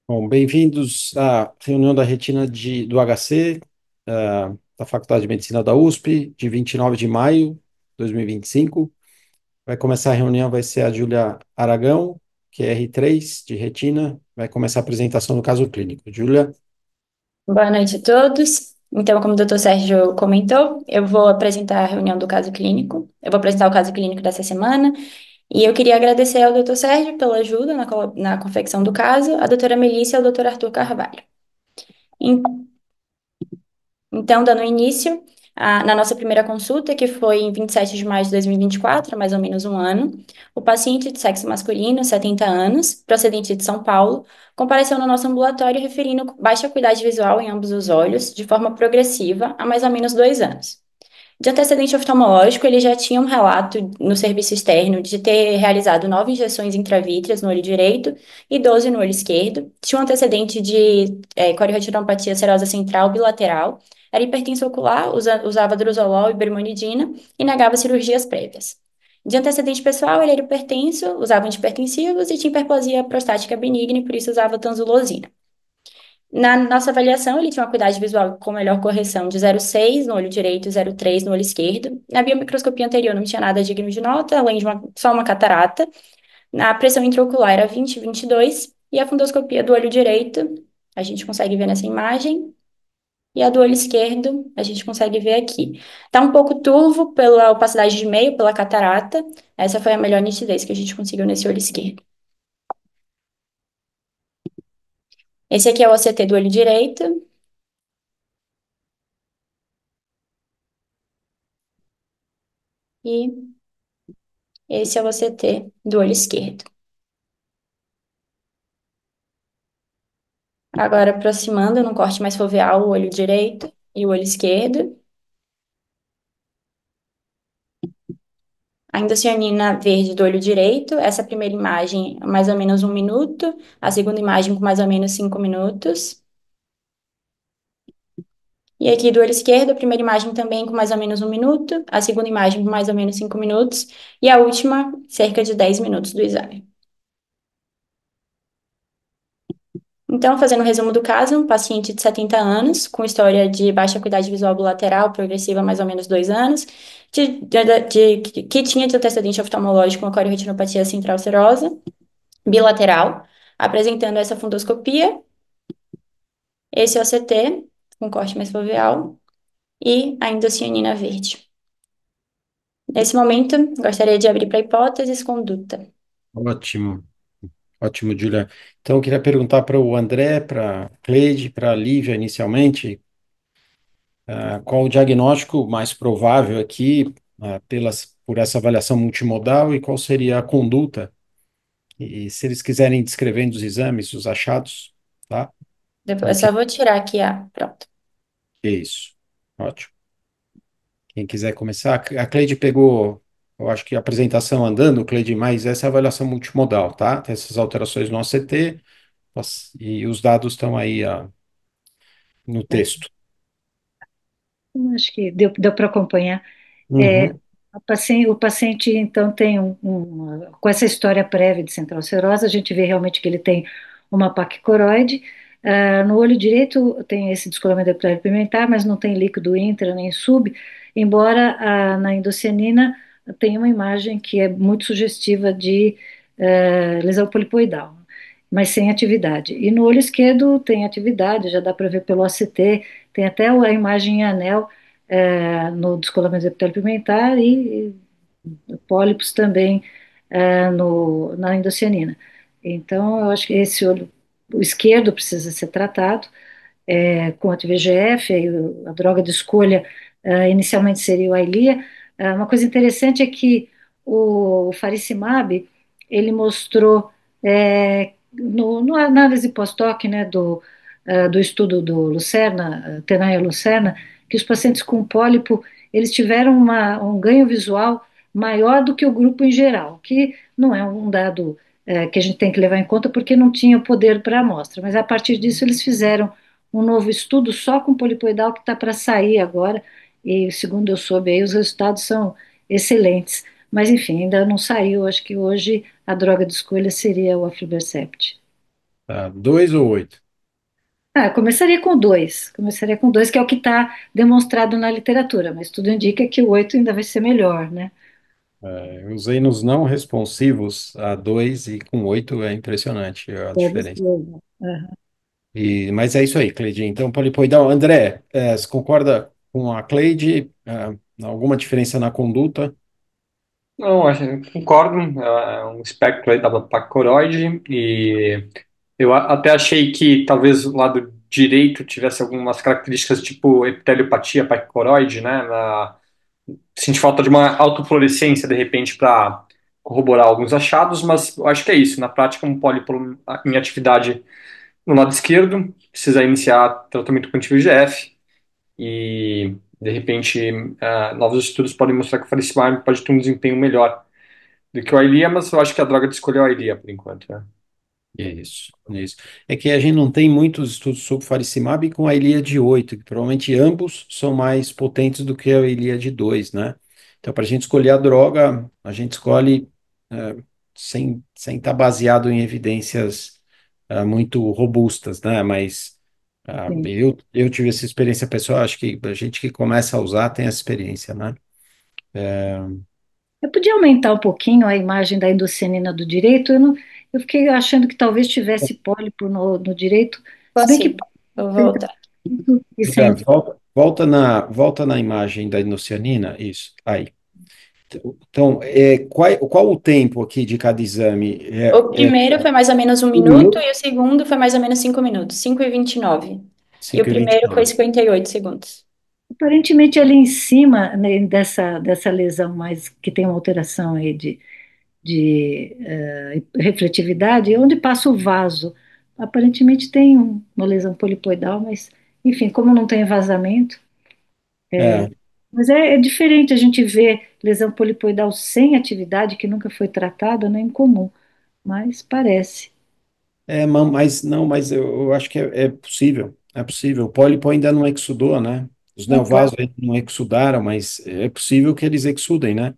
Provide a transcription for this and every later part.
Bom, bem-vindos à reunião da retina do HC, da Faculdade de Medicina da USP, de 29 de maio de 2025. Vai começar a reunião, vai ser a Júlia Aragão, que é R3 de retina, vai começar a apresentação do caso clínico. Júlia, Boa noite a todos. Então, como o doutor Sérgio comentou, eu vou apresentar a reunião do caso clínico. Eu vou apresentar o caso clínico dessa semana. E eu queria agradecer ao doutor Sérgio pela ajuda na confecção do caso, a doutora Melissa e ao doutor Arthur Carvalho. Então, dando início na nossa primeira consulta, que foi em 27 de maio de 2024, há mais ou menos um ano, o paciente de sexo masculino, 70 anos, procedente de São Paulo, compareceu no nosso ambulatório referindo baixa acuidade visual em ambos os olhos, de forma progressiva, há mais ou menos 2 anos. De antecedente oftalmológico, ele já tinha um relato no serviço externo de ter realizado 9 injeções intravítreas no olho direito e 12 no olho esquerdo. Tinha um antecedente de coriretinopatia serosa central bilateral. Era hipertenso ocular, usava drozolol e bermonidina e negava cirurgias prévias. De antecedente pessoal, ele era hipertenso, usava antipertensivos e tinha hiperplasia prostática benigna e por isso usava tanzulosina. Na nossa avaliação, ele tinha uma acuidade visual com melhor correção de 0,6 no olho direito e 0,3 no olho esquerdo. Na biomicroscopia anterior não tinha nada digno de nota, além de só uma catarata. Na pressão intraocular era 20, 22. E a fundoscopia do olho direito, a gente consegue ver nessa imagem. E a do olho esquerdo, a gente consegue ver aqui. Tá um pouco turvo pela opacidade de meio, pela catarata. Essa foi a melhor nitidez que a gente conseguiu nesse olho esquerdo. Esse aqui é o OCT do olho direito. E esse é o OCT do olho esquerdo. Agora, aproximando num corte mais foveal, o olho direito e o olho esquerdo. A indocianina verde do olho direito. Essa primeira imagem, mais ou menos 1 minuto. A segunda imagem, com mais ou menos 5 minutos. E aqui do olho esquerdo, a primeira imagem também com mais ou menos 1 minuto. A segunda imagem com mais ou menos 5 minutos. E a última, cerca de 10 minutos do exame. Então, fazendo um resumo do caso, um paciente de 70 anos, com história de baixa acuidade visual bilateral progressiva há mais ou menos 2 anos, que tinha de antecedente oftalmológico uma coriretinopatia central serosa bilateral, apresentando essa fundoscopia, esse OCT, com corte mais foveal, e a indocianina verde. Nesse momento, gostaria de abrir para hipóteses conduta. ótimo, ótimo, Júlia. Então, eu queria perguntar para o André, para a Cleide, para a Lívia, inicialmente, qual o diagnóstico mais provável aqui, por essa avaliação multimodal e qual seria a conduta. E se eles quiserem descrevendo os exames, os achados, tá? Depois, Então, eu só vou tirar aqui pronto. que é isso. Ótimo. Quem quiser começar, a Cleide pegou, eu acho que a apresentação andando, Cleide, mas essa é a avaliação multimodal, tá? Tem essas alterações no OCT, e os dados estão aí, no texto. Acho que deu para acompanhar. É, Uhum. o paciente, então, tem com essa história prévia de central serosa, a gente vê realmente que ele tem uma paquicoroide. No olho direito tem esse descolamento epitélico pigmentar, mas não tem líquido intra nem sub, embora na endocianina tenha uma imagem que é muito sugestiva de lesão polipoidal, mas sem atividade. E no olho esquerdo tem atividade, já dá para ver pelo ACT, tem até a imagem em anel no descolamento do epitélio pigmentar e pólipos também na endocianina. Então, eu acho que esse olho, o esquerdo precisa ser tratado com anti-VEGF, a droga de escolha inicialmente seria o Eylea. Uma coisa interessante é que o faricimab, ele mostrou no análise pós-hoc, né, do estudo do Lucerna, Tenaya Lucerna, que os pacientes com pólipo, eles tiveram um ganho visual maior do que o grupo em geral, que não é um dado que a gente tem que levar em conta porque não tinha poder para a amostra, mas a partir disso eles fizeram um novo estudo só com polipoidal que está para sair agora, e segundo eu soube aí, os resultados são excelentes. Mas enfim, ainda não saiu, acho que hoje a droga de escolha seria o aflibercept. Tá, 2 ou 8? Ah, começaria com dois, que é o que está demonstrado na literatura, mas tudo indica que o 8 ainda vai ser melhor, né? Eu usei nos não responsivos a 2 e com 8 é impressionante a Deve diferença. ser, né? Aham. Mas é isso aí, Cleide. Então, polipoidal. André, você concorda com a Cleide? Alguma diferença na conduta? Não, concordo, é um espectro aí da pancreatite e eu até achei que talvez o lado direito tivesse algumas características tipo epiteliopatia pancreatite, né? Senti falta de uma autofluorescência de repente para corroborar alguns achados, mas eu acho que é isso. Na prática, um pólipo em atividade no lado esquerdo, precisa iniciar tratamento com anti-VEGF e, de repente, novos estudos podem mostrar que o faricimab pode ter um desempenho melhor do que o Eylea, mas eu acho que a droga de escolha é o Eylea por enquanto, né? Isso, isso. É que a gente não tem muitos estudos sobre faricimab com a Ilíade 8, que provavelmente ambos são mais potentes do que a Ilíade 2, né? Então, para a gente escolher a droga, a gente escolhe sem estar baseado em evidências muito robustas, né? Mas Sim. eu tive essa experiência pessoal, acho que a gente que começa a usar tem essa experiência, né? Eu podia aumentar um pouquinho a imagem da endocianina do direito, eu fiquei achando que talvez tivesse pólipo no direito, se bem que Consigo. Vou voltar. e Julia, sem. volta na imagem da inocianina, isso, aí. Então, qual o tempo aqui de cada exame? O primeiro foi mais ou menos um Um minuto minuto, e o segundo foi mais ou menos 5 minutos, 5 e 29. E o 5 e vinte e primeiro foi nove. 58 segundos. Aparentemente ali em cima, né, dessa lesão mais que tem uma alteração aí de refletividade, onde passa o vaso. Aparentemente tem uma lesão polipoidal, mas enfim, como não tem vazamento, É, mas é diferente a gente ver lesão polipoidal sem atividade, que nunca foi tratada, não é incomum, mas parece. mas não, mas eu acho que é possível, é possível. O pólipo ainda não exudou, né? Os É claro, neovasos ainda não exudaram, mas é possível que eles exudem, né?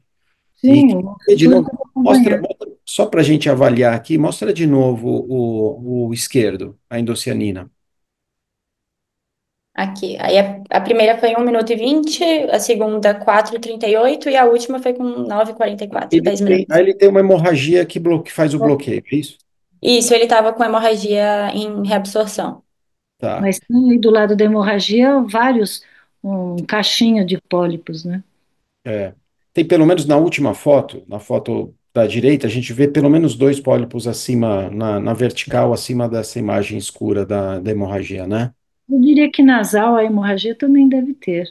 E, sim, o e de futuro novo, tem que mostra, acompanhar. só para a gente avaliar aqui, mostra de novo o esquerdo, a endocianina. Aqui. Aí a primeira foi 1 minuto e 20, a segunda 4 e 38 e a última foi com 9 e 44, 10 Aí minutos. ele tem uma hemorragia que faz o bloqueio, é isso? Isso, ele estava com hemorragia em reabsorção. Tá. Mas tem aí do lado da hemorragia vários, um caixinho de pólipos, né? É. Tem pelo menos na última foto, na foto da direita, a gente vê pelo menos dois pólipos acima, na vertical, acima dessa imagem escura da hemorragia, né? Eu diria que nasal a hemorragia também deve ter.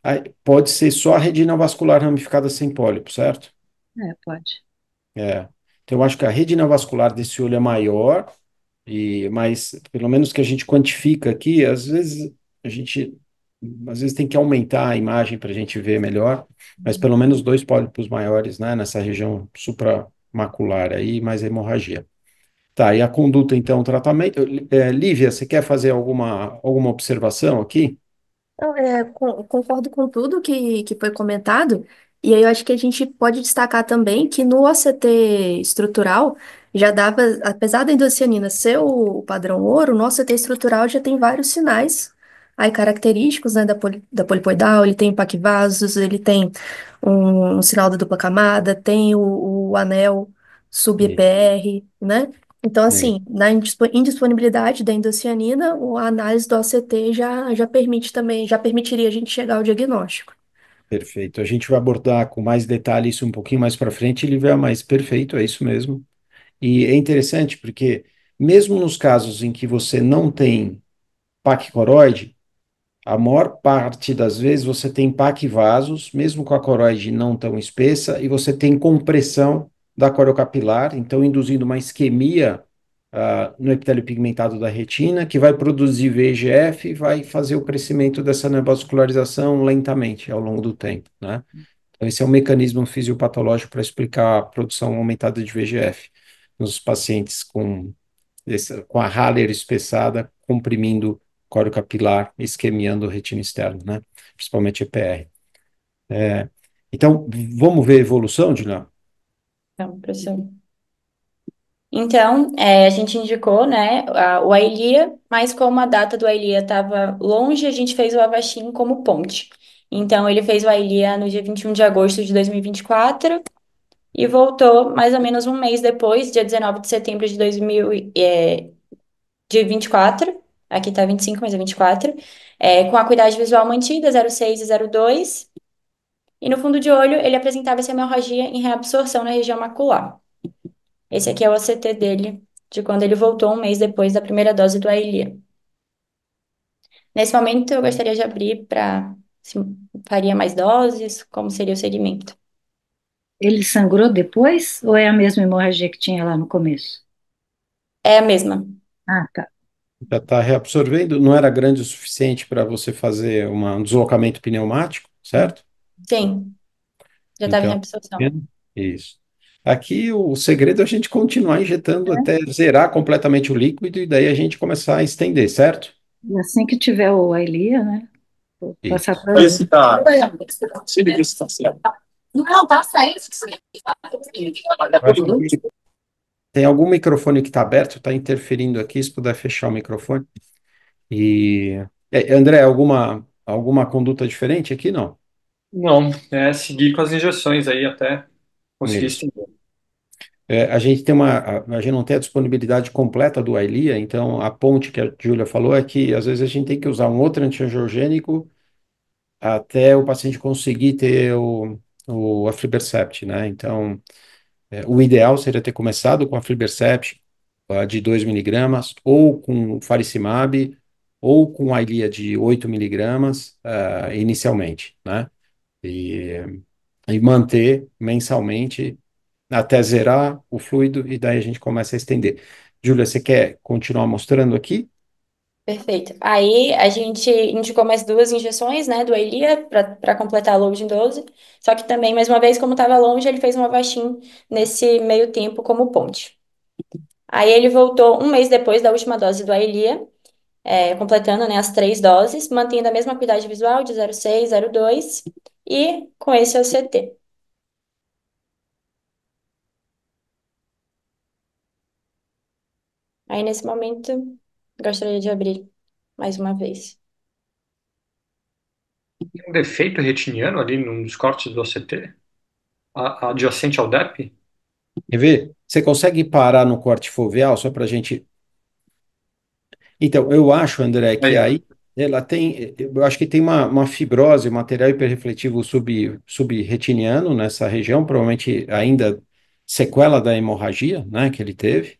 Aí, pode ser só a retina vascular ramificada sem pólipo, certo? É, pode. É. Então, eu acho que a retina vascular desse olho é maior, mas pelo menos que a gente quantifica aqui, a gente às vezes tem que aumentar a imagem para a gente ver melhor, mas pelo menos dois pólipos maiores, né, nessa região supramacular aí, mais hemorragia. Tá, e a conduta, então, tratamento. Lívia, você quer fazer alguma observação aqui? Não, concordo com tudo que foi comentado, e aí eu acho que a gente pode destacar também que no OCT estrutural já dava, apesar da endocianina ser o padrão ouro, no OCT estrutural já tem vários sinais aí característicos, né, da polipoidal, ele tem paquivasos, ele tem um sinal da dupla camada, tem o anel É, sub-EPR, né? Então, é, assim, na indisponibilidade da endocianina, a análise do OCT já permite também, já permitiria a gente chegar ao diagnóstico. perfeito. A gente vai abordar com mais detalhe isso um pouquinho mais para frente, Lívia, mas perfeito, é isso mesmo. E é interessante porque, mesmo nos casos em que você não tem PAC coroide, a maior parte das vezes você tem paquivasos, mesmo com a coroide não tão espessa, e você tem compressão da corocapilar, então induzindo uma isquemia no epitélio pigmentado da retina, que vai produzir VEGF e vai fazer o crescimento dessa neovascularização lentamente ao longo do tempo, né? Então, esse é um mecanismo fisiopatológico para explicar a produção aumentada de VEGF nos pacientes com a Haller espessada, comprimindo coro capilar, isquemiando a retina externa, né? Principalmente EPR. Então, vamos ver a evolução, Juliana? Então, professor. Então, a gente indicou, né, o Aelia, mas como a data do Aelia estava longe, a gente fez o Avastin como ponte. Então, ele fez o Aelia no dia 21 de agosto de 2024 e voltou mais ou menos um mês depois, dia 19 de setembro de 24. Aqui tá 25, mas é 24, com a acuidade visual mantida, 0,6 e 0,2. E no fundo de olho, ele apresentava essa hemorragia em reabsorção na região macular. Esse aqui é o ACT dele, de quando ele voltou um mês depois da primeira dose do Aelia. Nesse momento, eu gostaria de abrir para se faria mais doses, como seria o segmento. Ele sangrou depois ou é a mesma hemorragia que tinha lá no começo? É a mesma. Ah, tá. Já está reabsorvendo, não era grande o suficiente para você fazer um deslocamento pneumático, certo? Sim, já estava em Então, reabsorção. isso. Aqui o segredo é a gente continuar injetando até zerar completamente o líquido e daí a gente começar a estender, certo? E assim que tiver o Elia, né? Vou passar Isso. para ele. Eu acho que tem algum microfone que está aberto, está interferindo aqui, se puder fechar o microfone. André, alguma conduta diferente aqui? Não. Não, é seguir com as injeções aí até conseguir Isso. estender. A gente tem a gente não tem a disponibilidade completa do Eylea, então a ponte que a Júlia falou é que às vezes a gente tem que usar um outro antiangiogênico até o paciente conseguir ter o aflibercept, né? Então, o ideal seria ter começado com a aflibercept de 2 miligramas, ou com faricimab, ou com a Eylea de 8 miligramas inicialmente, né? E, e manter mensalmente até zerar o fluido e daí a gente começa a estender. Júlia, você quer continuar mostrando aqui? Perfeito. Aí a gente indicou mais duas injeções, né, do Elia para completar a loading dose. Só que também, mais uma vez, como estava longe, ele fez uma Avastin nesse meio tempo como ponte. Aí ele voltou um mês depois da última dose do Elia, completando, né, as três doses, mantendo a mesma acuidade visual de 0,6, 0,2 e com esse OCT. Aí nesse momento, gostaria de abrir mais uma vez. Tem um defeito retiniano ali nos cortes do OCT, adjacente ao DEP? Quer ver? Você consegue parar no corte foveal só para a gente. Então, eu acho, André, que Aí, aí ela tem. Eu acho que tem uma fibrose, material hiperrefletivo subretiniano nessa região, provavelmente ainda sequela da hemorragia, né, que ele teve.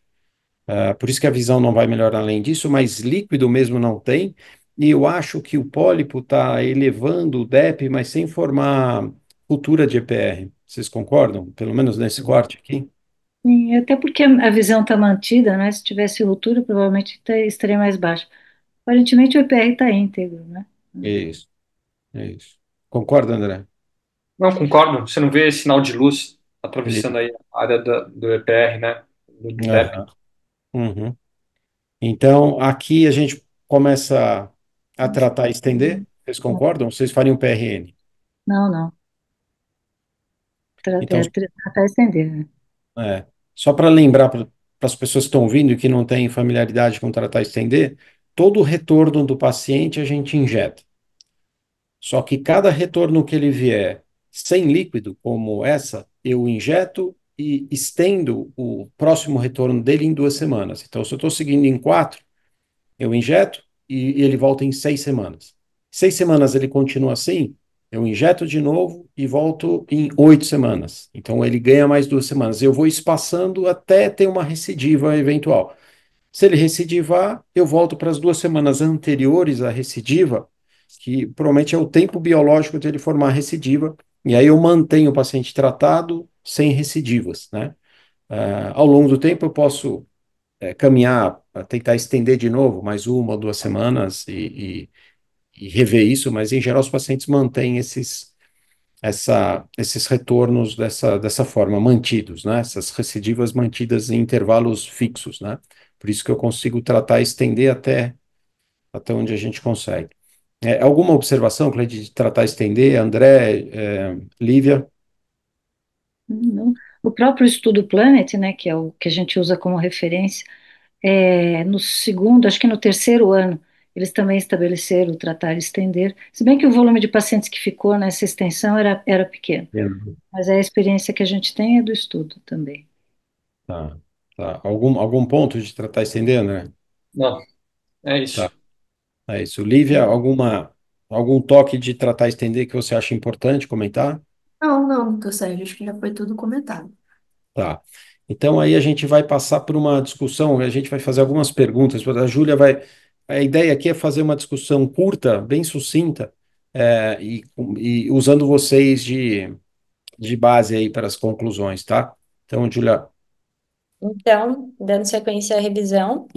Por isso que a visão não vai melhorar além disso, mas líquido mesmo não tem. E eu acho que o pólipo está elevando o DEP, mas sem formar cultura de EPR. Vocês concordam? Pelo menos nesse corte aqui? Sim, até porque a visão está mantida, né? Se tivesse ruptura, provavelmente estaria mais baixa. Aparentemente o EPR está íntegro, né? Isso, isso. Concorda, André? não, concordo. Você não vê sinal de luz Isso. atravessando aí a área do EPR, né? Do DEP. Aham. Uhum. Então, aqui a gente começa a tratar e estender. Vocês concordam? Vocês fariam PRN? Não, não. Então, Tratar e estender, né? só para lembrar para as pessoas que estão ouvindo e que não têm familiaridade com tratar e estender, todo o retorno do paciente a gente injeta. Só que cada retorno que ele vier sem líquido, como essa, eu injeto e estendo o próximo retorno dele em 2 semanas. Então, se eu estou seguindo em 4, eu injeto e ele volta em 6 semanas. 6 semanas ele continua assim, eu injeto de novo e volto em 8 semanas. Então ele ganha mais 2 semanas. Eu vou espaçando até ter uma recidiva eventual. Se ele recidivar, eu volto para as 2 semanas anteriores à recidiva, que provavelmente é o tempo biológico de ele formar a recidiva, e aí eu mantenho o paciente tratado sem recidivas, né? Ao longo do tempo eu posso caminhar, tentar estender de novo mais 1 ou 2 semanas e rever isso, mas em geral os pacientes mantêm esses retornos dessa forma, mantidos, né? Essas recidivas mantidas em intervalos fixos, né? Por isso que eu consigo tratar e estender até onde a gente consegue. Alguma observação, Cleide, de tratar e estender? André, Lívia? Não. próprio estudo Planet, né, que é o que a gente usa como referência, no segundo, acho que no terceiro ano, eles também estabeleceram o tratar e estender, se bem que o volume de pacientes que ficou nessa extensão era pequeno, mas a experiência que a gente tem é do estudo também. Tá, tá. Algum ponto de tratar estendendo, né? Não, é Tá, isso. é isso. Lívia, algum toque de tratar estender que você acha importante comentar? Não, não, doutor Sérgio, acho que já foi tudo comentado. Tá. Então aí a gente vai passar por uma discussão, a gente vai fazer algumas perguntas. A Júlia vai. A ideia aqui é fazer uma discussão curta, bem sucinta, e usando vocês de base aí para as conclusões, tá? Então, Júlia, Então, dando sequência à revisão,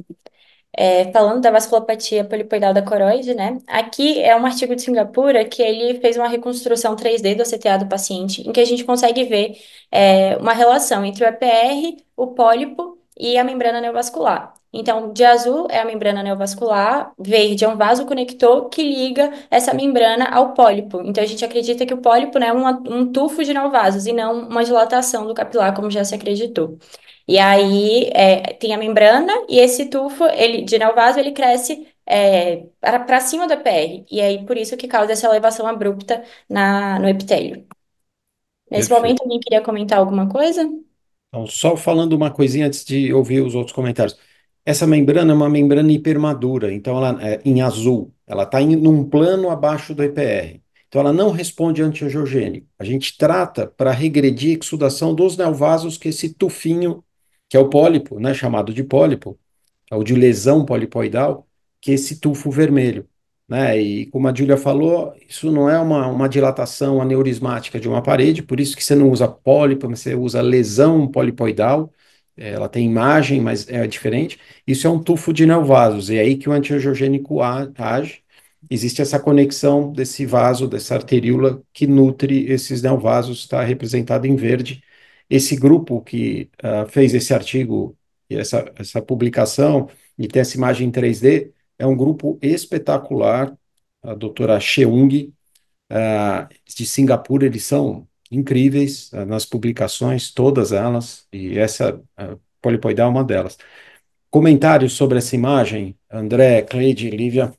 falando da vasculopatia polipoidal da coroide, né? Aqui é um artigo de Singapura que ele fez uma reconstrução 3D do CTA do paciente, em que a gente consegue ver uma relação entre o EPR, o pólipo e a membrana neovascular. Então, de azul é a membrana neovascular, verde é um vasoconector que liga essa membrana ao pólipo. Então, a gente acredita que o pólipo, né, é um tufo de neovasos e não uma dilatação do capilar, como já se acreditou. E aí tem a membrana e esse tufo ele, de Nelvaso ele cresce para cima do EPR. E aí por isso que causa essa elevação abrupta no epitélio. Nesse perfeito. momento, alguém queria comentar alguma coisa? Então, só falando uma coisinha antes de ouvir os outros comentários. Essa membrana é uma membrana hipermadura, então ela é em azul. Ela está num plano abaixo do EPR. Então ela não responde antiangiogênico. A gente trata para regredir a exsudação dos neovasos que esse tufinho, que é o pólipo, né, chamado de pólipo, ou de lesão polipoidal, que é esse tufo vermelho, né? E como a Júlia falou, isso não é uma dilatação aneurismática de uma parede, por isso que você não usa pólipo, você usa lesão polipoidal, ela tem imagem, mas é diferente. Isso é um tufo de neovasos, e é aí que o antiangiogênico age. Existe essa conexão desse vaso, dessa arteríola que nutre esses neovasos, está representado em verde. Esse grupo que fez esse artigo e essa publicação e tem essa imagem em 3D, é um grupo espetacular, a doutora Cheung, de Singapura, eles são incríveis nas publicações, todas elas, e essa polipoidal é uma delas. Comentários sobre essa imagem, André, Cleide, Lívia?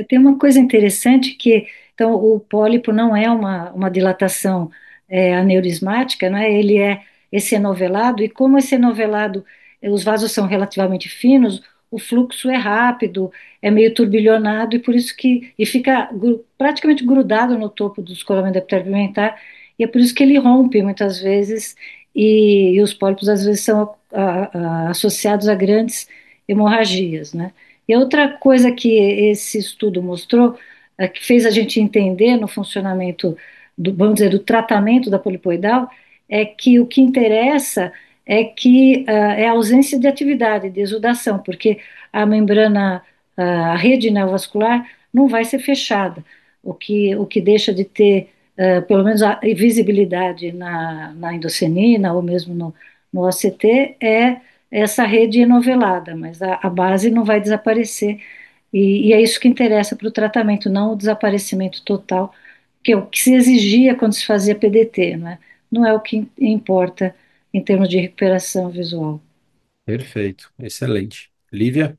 Tem uma coisa interessante que, então, o pólipo não é uma dilatação aneurismática, não é? Ele é esse enovelado, e como esse enovelado, os vasos são relativamente finos, o fluxo é rápido, é meio turbilhonado, e por isso que, e fica praticamente grudado no topo do escoramento epitelial pigmentar, e é por isso que ele rompe muitas vezes, e os pólipos às vezes são associados a grandes hemorragias, né? E outra coisa que esse estudo mostrou, que fez a gente entender no funcionamento vamos dizer, do tratamento da polipoidal, é que o que interessa é que é a ausência de atividade, de exudação, porque a membrana, a rede neovascular não vai ser fechada, o que deixa de ter, pelo menos a visibilidade na endocenina ou mesmo no OCT é essa rede enovelada, mas a base não vai desaparecer. E é isso que interessa para o tratamento, não o desaparecimento total, que é o que se exigia quando se fazia PDT, né? Não é o que importa em termos de recuperação visual. Perfeito, excelente. Lívia?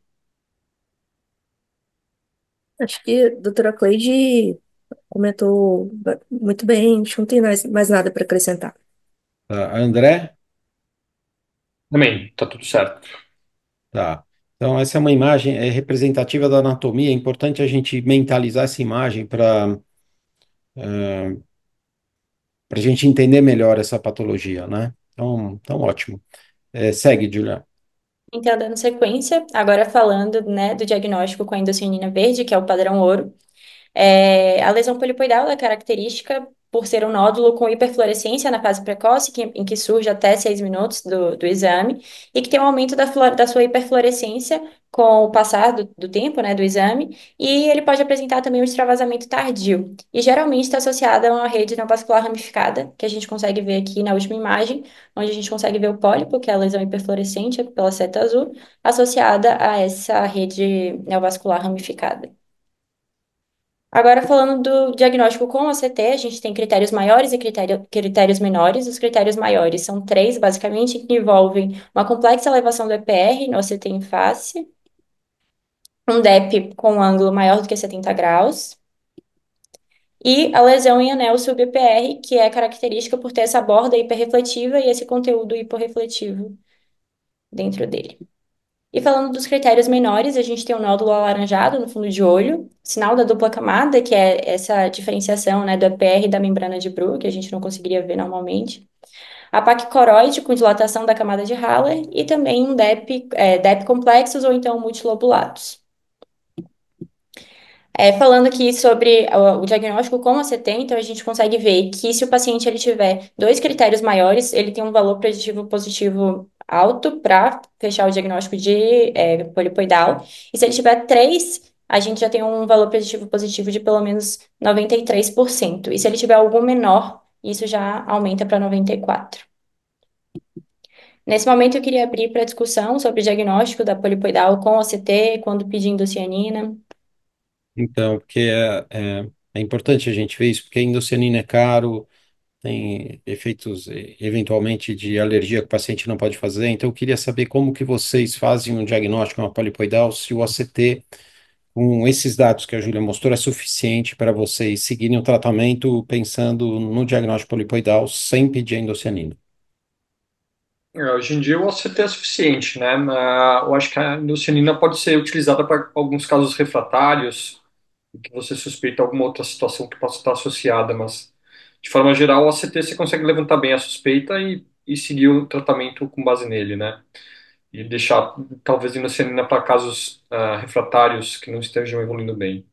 Acho que a doutora Cleide comentou muito bem, acho que não tem mais nada para acrescentar. André? Também, tá tudo certo. Tá. Então, essa é uma imagem representativa da anatomia. É importante a gente mentalizar essa imagem para a gente entender melhor essa patologia, né? Então ótimo. Segue, Julia. Então, dando sequência, agora falando, né, do diagnóstico com a endocianina verde, que é o padrão ouro. A lesão polipoidal ela é característica por ser um nódulo com hiperfluorescência na fase precoce, em que surge até 6 minutos do exame, e que tem um aumento da sua hiperfluorescência com o passar do tempo, né, do exame, e ele pode apresentar também um extravasamento tardio, e geralmente está associado a uma rede neovascular ramificada, que a gente consegue ver aqui na última imagem, onde a gente consegue ver o pólipo, que é a lesão hiperfluorescente pela seta azul, associada a essa rede neovascular ramificada. Agora, falando do diagnóstico com OCT, a gente tem critérios maiores e critérios menores. Os critérios maiores são três, basicamente, que envolvem uma complexa elevação do EPR no OCT em face, um DEP com um ângulo maior do que 70 graus, e a lesão em anel sub-EPR, que é característica por ter essa borda hiperrefletiva e esse conteúdo hiporrefletivo dentro dele. E falando dos critérios menores, a gente tem um nódulo alaranjado no fundo de olho, sinal da dupla camada, que é essa diferenciação, né, do EPR e da membrana de Bruch, que a gente não conseguiria ver normalmente. A placa coroide com dilatação da camada de Haller e também um DEP complexos ou então multilobulados. Falando aqui sobre o diagnóstico com a CT, então a gente consegue ver que se o paciente ele tiver dois critérios maiores, ele tem um valor preditivo positivo alto para fechar o diagnóstico de polipoidal. E se ele tiver três, a gente já tem um valor preditivo positivo de pelo menos 93%. E se ele tiver algum menor, isso já aumenta para 94%. Nesse momento, eu queria abrir para discussão sobre o diagnóstico da polipoidal com OCT, quando pedindo cianina. Então, porque é importante a gente ver isso, porque a endocianina é caro, tem efeitos, eventualmente, de alergia que o paciente não pode fazer. Então, eu queria saber como que vocês fazem um diagnóstico de uma polipoidal, se o OCT, com esses dados que a Júlia mostrou, é suficiente para vocês seguirem o tratamento pensando no diagnóstico polipoidal sem pedir a endocianina. Hoje em dia o OCT é suficiente, né? Eu acho que a endocianina pode ser utilizada para alguns casos refratários, em que você suspeita alguma outra situação que possa estar associada, mas de forma geral o OCT você consegue levantar bem a suspeita e seguir o tratamento com base nele, né? E deixar talvez endocianina para casos refratários que não estejam evoluindo bem.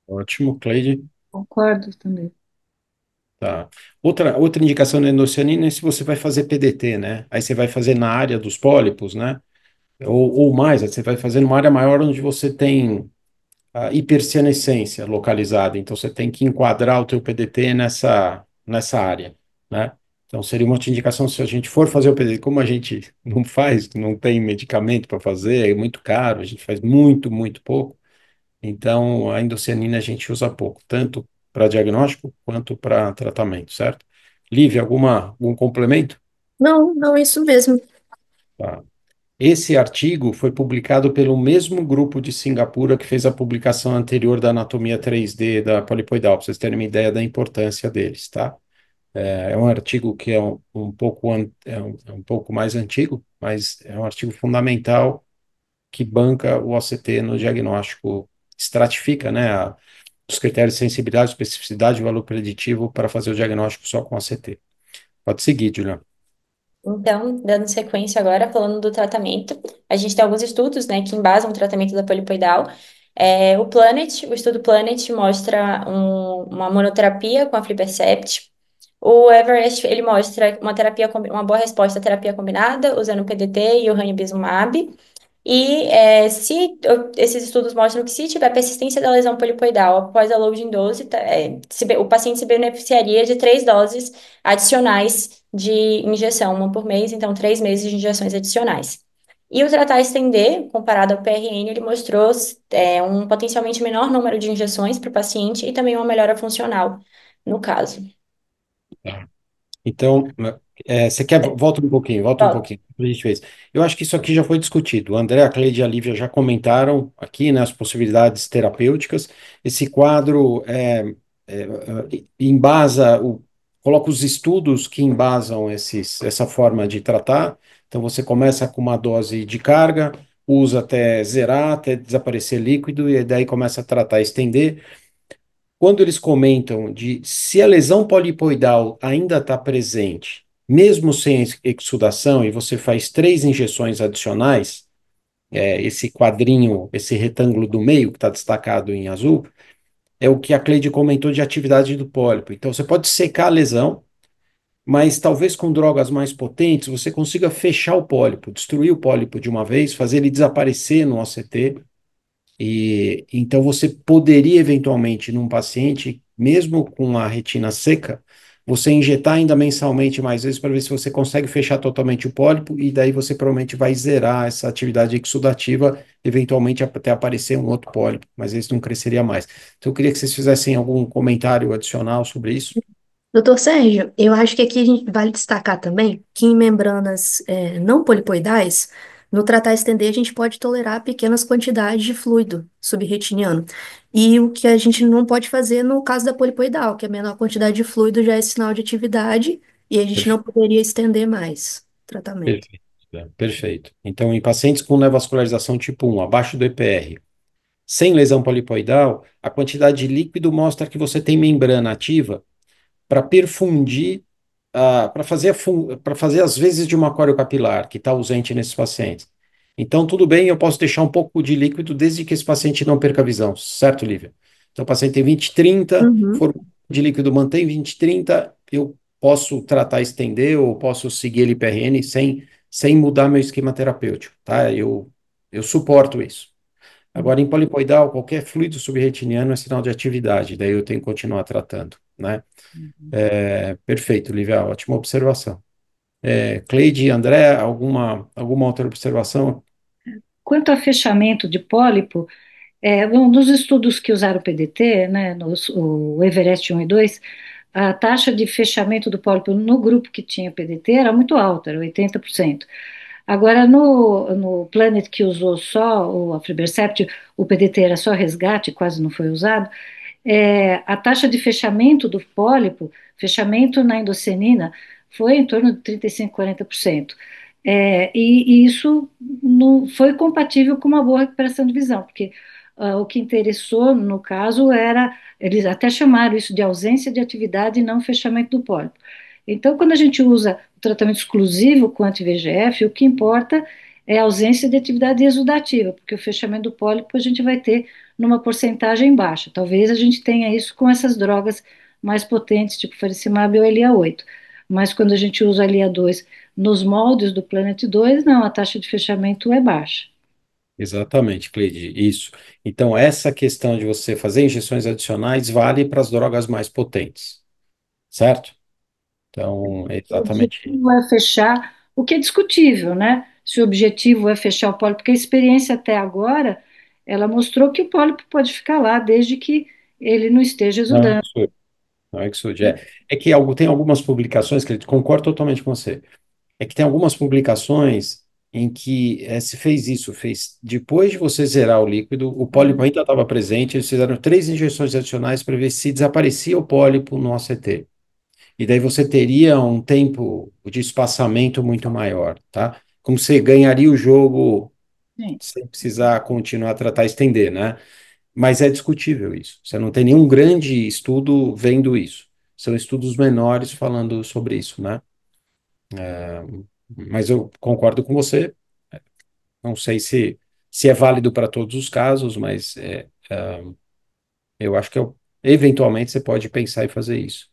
Ótimo, Cleide. Concordo também. Tá. Outra indicação da endocianina é se você vai fazer PDT, né? Aí você vai fazer na área dos pólipos, né? Ou mais, você vai fazer numa área maior onde você tem a hipercianescência localizada. Então você tem que enquadrar o teu PDT nessa área, né? Então seria uma outra indicação se a gente for fazer o PDT, como a gente não faz, não tem medicamento para fazer, é muito caro, a gente faz muito, muito pouco. Então a endocianina a gente usa pouco, tanto para diagnóstico quanto para tratamento, certo? Lívia, algum complemento? Não, não, isso mesmo. Tá. Esse artigo foi publicado pelo mesmo grupo de Singapura que fez a publicação anterior da anatomia 3D da polipoidal, para vocês terem uma ideia da importância deles, tá? É um artigo que é um pouco mais antigo, mas é um artigo fundamental que banca o OCT no diagnóstico, estratifica, né, os critérios de sensibilidade, especificidade e valor preditivo para fazer o diagnóstico só com OCT. Pode seguir, Juliana. Então, dando sequência agora, falando do tratamento, a gente tem alguns estudos, né, que embasam o tratamento da polipoidal. O estudo Planet mostra uma monoterapia com a aflibercept. O Everest, ele mostra uma boa resposta à terapia combinada, usando o PDT e o ranibizumab. E esses estudos mostram que se tiver persistência da lesão polipoidal após a loading dose, o paciente se beneficiaria de 3 doses adicionais de injeção, uma por mês, então 3 meses de injeções adicionais. E o tratar estender, comparado ao PRN, ele mostrou um potencialmente menor número de injeções para o paciente e também uma melhora funcional no caso. Então, você quer, volta um pouquinho, pra gente ver isso. Eu acho que isso aqui já foi discutido. O André, a Cleide e a Lívia já comentaram aqui, né, as possibilidades terapêuticas. Esse quadro embasa, coloca os estudos que embasam essa forma de tratar. Então, você começa com uma dose de carga, usa até zerar, até desaparecer líquido, e daí começa a tratar, estender. Quando eles comentam de se a lesão polipoidal ainda está presente, mesmo sem exsudação, e você faz 3 injeções adicionais, esse quadrinho, esse retângulo do meio que está destacado em azul, é o que a Cleide comentou de atividade do pólipo. Então, você pode secar a lesão, mas talvez com drogas mais potentes você consiga fechar o pólipo, destruir o pólipo de uma vez, fazer ele desaparecer no OCT. E então você poderia eventualmente, num paciente, mesmo com a retina seca, você injetar ainda mensalmente mais vezes para ver se você consegue fechar totalmente o pólipo e daí você provavelmente vai zerar essa atividade exudativa, eventualmente até aparecer um outro pólipo, mas esse não cresceria mais. Então eu queria que vocês fizessem algum comentário adicional sobre isso. Doutor Sérgio, eu acho que aqui a gente vale destacar também que em membranas não polipoidais, no tratar estender, a gente pode tolerar pequenas quantidades de fluido subretiniano. E o que a gente não pode fazer no caso da polipoidal, que a menor quantidade de fluido já é sinal de atividade e a gente não poderia estender mais o tratamento. Perfeito. Perfeito. Então, em pacientes com neovascularização tipo 1, abaixo do EPR, sem lesão polipoidal, a quantidade de líquido mostra que você tem membrana ativa para perfundir, para fazer as vezes de uma coriocapilar, que está ausente nesses pacientes. Então, tudo bem, eu posso deixar um pouco de líquido desde que esse paciente não perca a visão, certo, Lívia? Então, o paciente tem 20, 30, Uhum. for de líquido mantém 20, 30, eu posso tratar, estender, ou posso seguir ele PRN sem mudar meu esquema terapêutico, tá? Eu suporto isso. Agora, em polipoidal, qualquer fluido subretiniano é sinal de atividade, daí eu tenho que continuar tratando, né? Perfeito, Lívia, ótima observação. Cleide, André, alguma outra observação? Quanto a fechamento de pólipo, bom, nos estudos que usaram o PDT, né, o Everest 1 e 2, a taxa de fechamento do pólipo no grupo que tinha PDT era muito alta, era 80%. Agora, no Planet que usou só o aflibercept, o PDT era só resgate, quase não foi usado, a taxa de fechamento do pólipo, fechamento na endocianina, foi em torno de 35, 40%. E isso não foi compatível com uma boa recuperação de visão, porque o que interessou, no caso, era, eles até chamaram isso de ausência de atividade e não fechamento do pólipo. Então, quando a gente usa o tratamento exclusivo com anti-VEGF, o que importa é a ausência de atividade exudativa, porque o fechamento do pólipo a gente vai ter numa porcentagem baixa. Talvez a gente tenha isso com essas drogas mais potentes, tipo faricimab ou LA8. Mas quando a gente usa a LA2 nos moldes do Planet 2, não, a taxa de fechamento é baixa. Exatamente, Cleide, isso. Então, essa questão de você fazer injeções adicionais vale para as drogas mais potentes, certo? Então, é O exatamente. objetivo é fechar, o que é discutível, né? Se o objetivo é fechar o pólipo, porque a experiência até agora, ela mostrou que o pólipo pode ficar lá desde que ele não esteja Não, exudando. não é que surge. É que tem algumas publicações, que eu concordo totalmente com você. É que tem algumas publicações em que se fez isso, fez depois de você zerar o líquido, o pólipo Uhum. ainda estava presente, eles fizeram 3 injeções adicionais para ver se desaparecia o pólipo no OCT. E daí você teria um tempo de espaçamento muito maior, tá? Como você ganharia o jogo Sim. sem precisar continuar a tratar e estender, né? Mas é discutível isso. Você não tem nenhum grande estudo vendo isso. São estudos menores falando sobre isso, né? Mas eu concordo com você. Não sei se é válido para todos os casos, mas eu acho que eventualmente você pode pensar em fazer isso,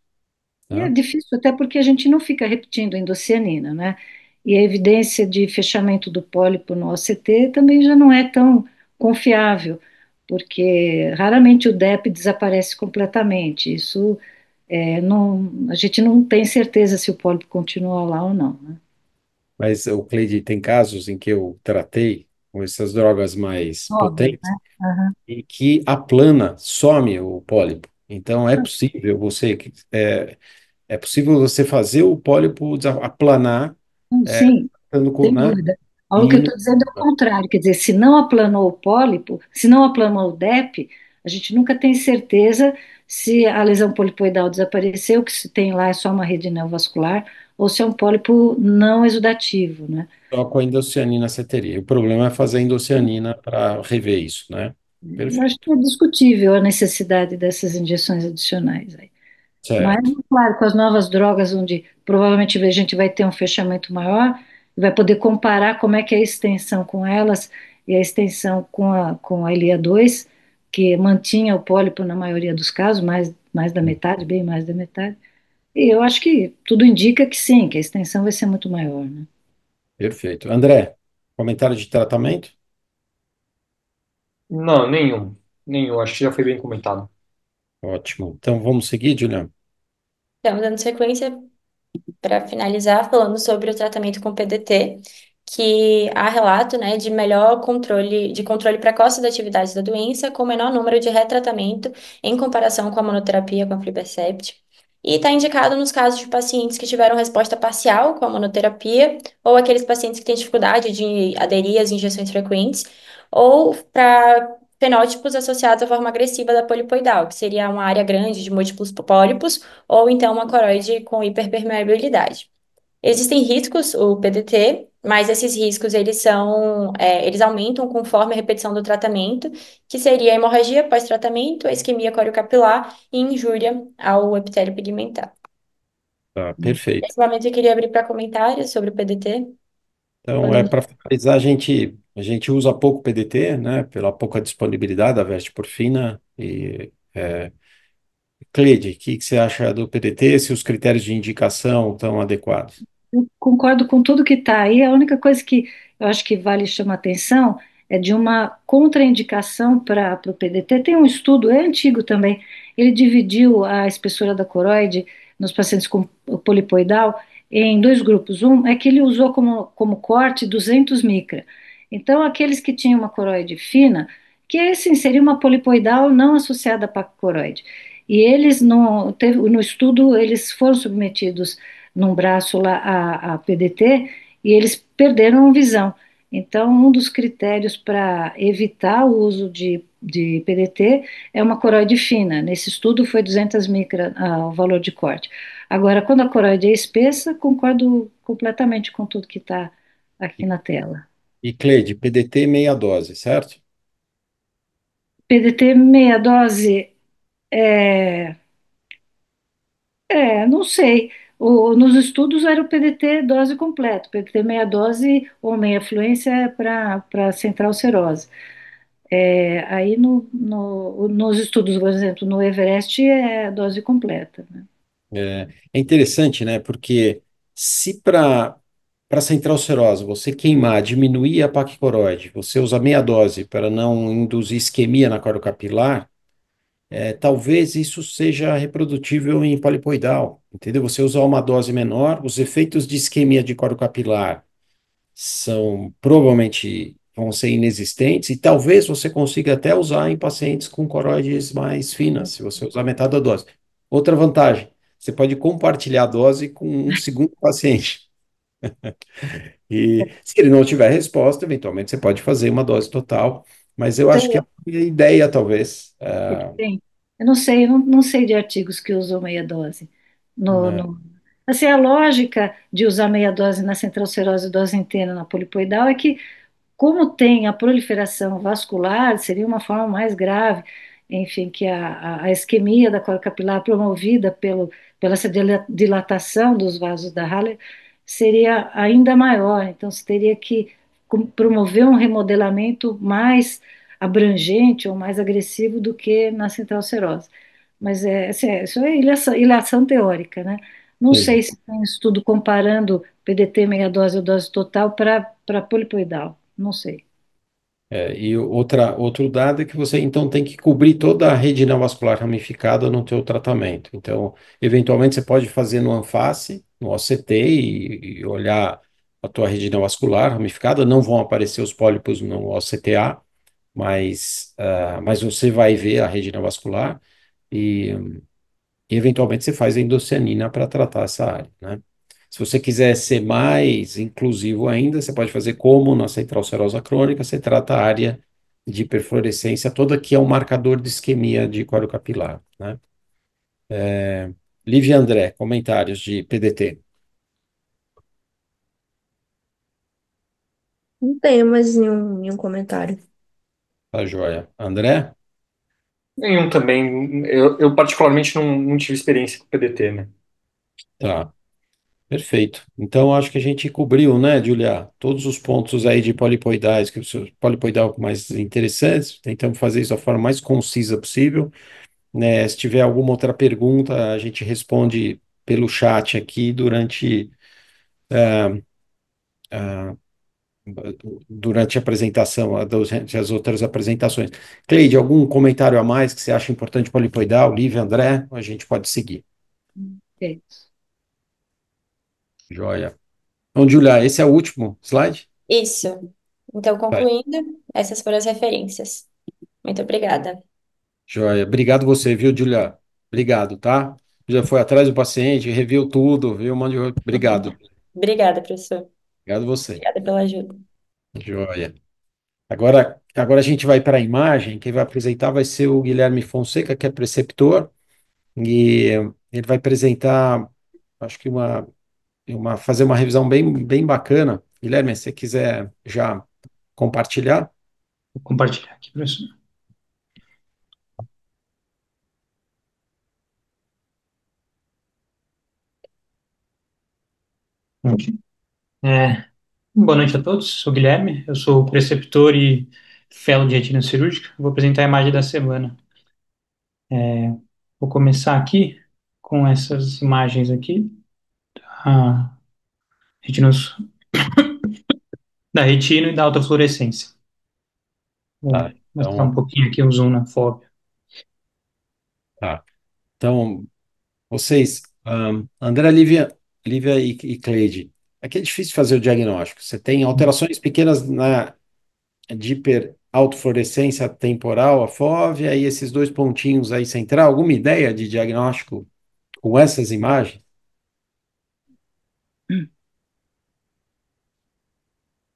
E é né? difícil até porque a gente não fica repetindo a endocianina, né? E a evidência de fechamento do pólipo no OCT também já não é tão confiável, porque raramente o DEP desaparece completamente. Isso não, a gente não tem certeza se o pólipo continua lá ou não, né? Mas o Cleide, tem casos em que eu tratei com essas drogas mais Óbvio, potentes né? Aham. e que aplana, some o pólipo. Então é possível você fazer o pólipo aplanar, Sim, estando sem né? dúvida. O que eu E estou dizendo é o contrário, quer dizer, se não aplanou o pólipo, se não aplanou o DEP, a gente nunca tem certeza se a lesão polipoidal desapareceu, que se tem lá é só uma rede neovascular, ou se é um pólipo não exudativo, né? só com a endocianina você teria. O problema é fazer a endocianina para rever isso, né? Eu acho Perfeito. que é discutível a necessidade dessas injeções adicionais aí. Mas, Certo. claro, com as novas drogas, onde provavelmente a gente vai ter um fechamento maior, vai poder comparar como é que é a extensão com elas e a extensão com a LIA2, que mantinha o pólipo na maioria dos casos, mais da metade, bem mais da metade. E eu acho que tudo indica que sim, que a extensão vai ser muito maior, né? Perfeito. André, comentário de tratamento? Não, nenhum. Nenhum. Acho que já foi bem comentado. Ótimo. Então vamos seguir, Juliano? Então, dando sequência, para finalizar, falando sobre o tratamento com PDT, que há relato, né, de melhor controle, de controle precoce da atividade da doença, com menor número de retratamento em comparação com a monoterapia com a aflibercept. E está indicado nos casos de pacientes que tiveram resposta parcial com a monoterapia, ou aqueles pacientes que têm dificuldade de aderir às injeções frequentes, ou para fenótipos associados à forma agressiva da polipoidal, que seria uma área grande de múltiplos pólipos, ou então uma coroide com hiperpermeabilidade. Existem riscos, o PDT, mas esses riscos eles aumentam conforme a repetição do tratamento, que seria a hemorragia pós-tratamento, a isquemia coriocapilar e injúria ao epitélio pigmentado. Tá, perfeito. Nesse momento eu queria abrir para comentários sobre o PDT. Então, Podemos. para finalizar, a gente usa pouco PDT, né, pela pouca disponibilidade da verteporfina. Cleide, o que você acha do PDT, se os critérios de indicação estão adequados? Eu concordo com tudo que está aí. A única coisa que eu acho que vale chamar atenção é de uma contraindicação para o PDT. Tem um estudo, é antigo também, ele dividiu a espessura da coroide nos pacientes com polipoidal em dois grupos. Um é que ele usou como corte 200 micra. Então, aqueles que tinham uma coroide fina, que assim, seria uma polipoidal não associada a pacocoroide. E eles, no estudo, eles foram submetidos num braço lá a PDT e eles perderam visão. Então, um dos critérios para evitar o uso de PDT é uma coroide fina. Nesse estudo foi 200 micra o valor de corte. Agora, quando a coroide é espessa, concordo completamente com tudo que está aqui na tela. E Cleide, PDT meia dose, certo? PDT meia dose, é, não sei. Nos estudos era o PDT dose completa, PDT meia dose ou meia fluência para central serose. Aí nos estudos, por exemplo, no Everest é dose completa, né? É interessante, né? Porque se para central serosa você queimar, diminuir a paquicoroide, você usa meia dose para não induzir isquemia na corda capilar, talvez isso seja reprodutível em polipoidal, entendeu? Você usar uma dose menor, os efeitos de isquemia de corda capilar são provavelmente vão ser inexistentes e talvez você consiga até usar em pacientes com coroides mais finas, se você usar metade da dose. Outra vantagem, você pode compartilhar a dose com um segundo paciente. E se ele não tiver resposta, eventualmente você pode fazer uma dose total, mas eu acho que é Tem, a ideia, talvez, tem. Eu não sei, eu não sei de artigos que usam meia dose. No, né, no- Assim, a lógica de usar meia dose na central serose e dose inteira na polipoidal é que como tem a proliferação vascular, seria uma forma mais grave, enfim, que a isquemia da corda capilar promovida pela essa dilatação dos vasos da Haller seria ainda maior. Então, você teria que promover um remodelamento mais abrangente ou mais agressivo do que na central serosa. Mas assim, isso é ilação teórica, né? Não sei se tem estudo comparando PDT meia dose ou dose total para polipoidal. Não sei. e outro dado é que você então tem que cobrir toda a rede neovascular ramificada no teu tratamento. Então, eventualmente você pode fazer no Anface, no OCT e olhar a tua rede neovascular ramificada, não vão aparecer os pólipos no OCTA, mas você vai ver a rede neovascular e, e eventualmente você faz a endocianina para tratar essa área, né? Se você quiser ser mais inclusivo ainda, você pode fazer como na central serosa crônica, você trata a área de perfluorescência toda, que é um marcador de isquemia de couro capilar, né? Lívia André, comentários de PDT, Não tenho mais nenhum comentário. tá joia. André? Nenhum também. Eu particularmente não tive experiência com PDT, né? Tá, perfeito. Então, acho que a gente cobriu, né, Julia, todos os pontos aí de polipoidais, que os polipoidal mais interessantes, tentamos fazer isso da forma mais concisa possível, né? Se tiver alguma outra pergunta, a gente responde pelo chat aqui ah, durante a apresentação, durante as outras apresentações. Cleide, algum comentário a mais que você acha importante para o lipoidal? Lívia, André, a gente pode seguir. É isso. Joia. Então, Julia, esse é o último slide? Isso. Então, Tá. concluindo, essas foram as referências. Muito obrigada. Joia. Obrigado você, viu, Julia? Obrigado, tá? Já foi atrás do paciente, reviu tudo, viu? Um monte de... Obrigado. Obrigada, professor. Obrigado você. Obrigada pela ajuda. Joia. Agora a gente vai para a imagem. Quem vai apresentar vai ser o Guilherme Fonseca, que é preceptor, e ele vai apresentar, acho que fazer uma revisão bem bacana. Guilherme, se você quiser já compartilhar. Vou compartilhar aqui, professor. Ok. Boa noite a todos, sou o Guilherme, eu sou preceptor e fellow de retina cirúrgica. Vou apresentar a imagem da semana. É, Vou começar aqui com essas imagens aqui, a retinos, da retina e da autofluorescência. Vou Tá, mostrar um então, pouquinho aqui o zoom na fóbia. tá. Então, vocês, André, Lívia e Cleide, aqui é difícil fazer o diagnóstico. Você tem alterações pequenas de hiperautofluorescência temporal, a fóvea, e esses dois pontinhos aí central. Alguma ideia de diagnóstico com essas imagens?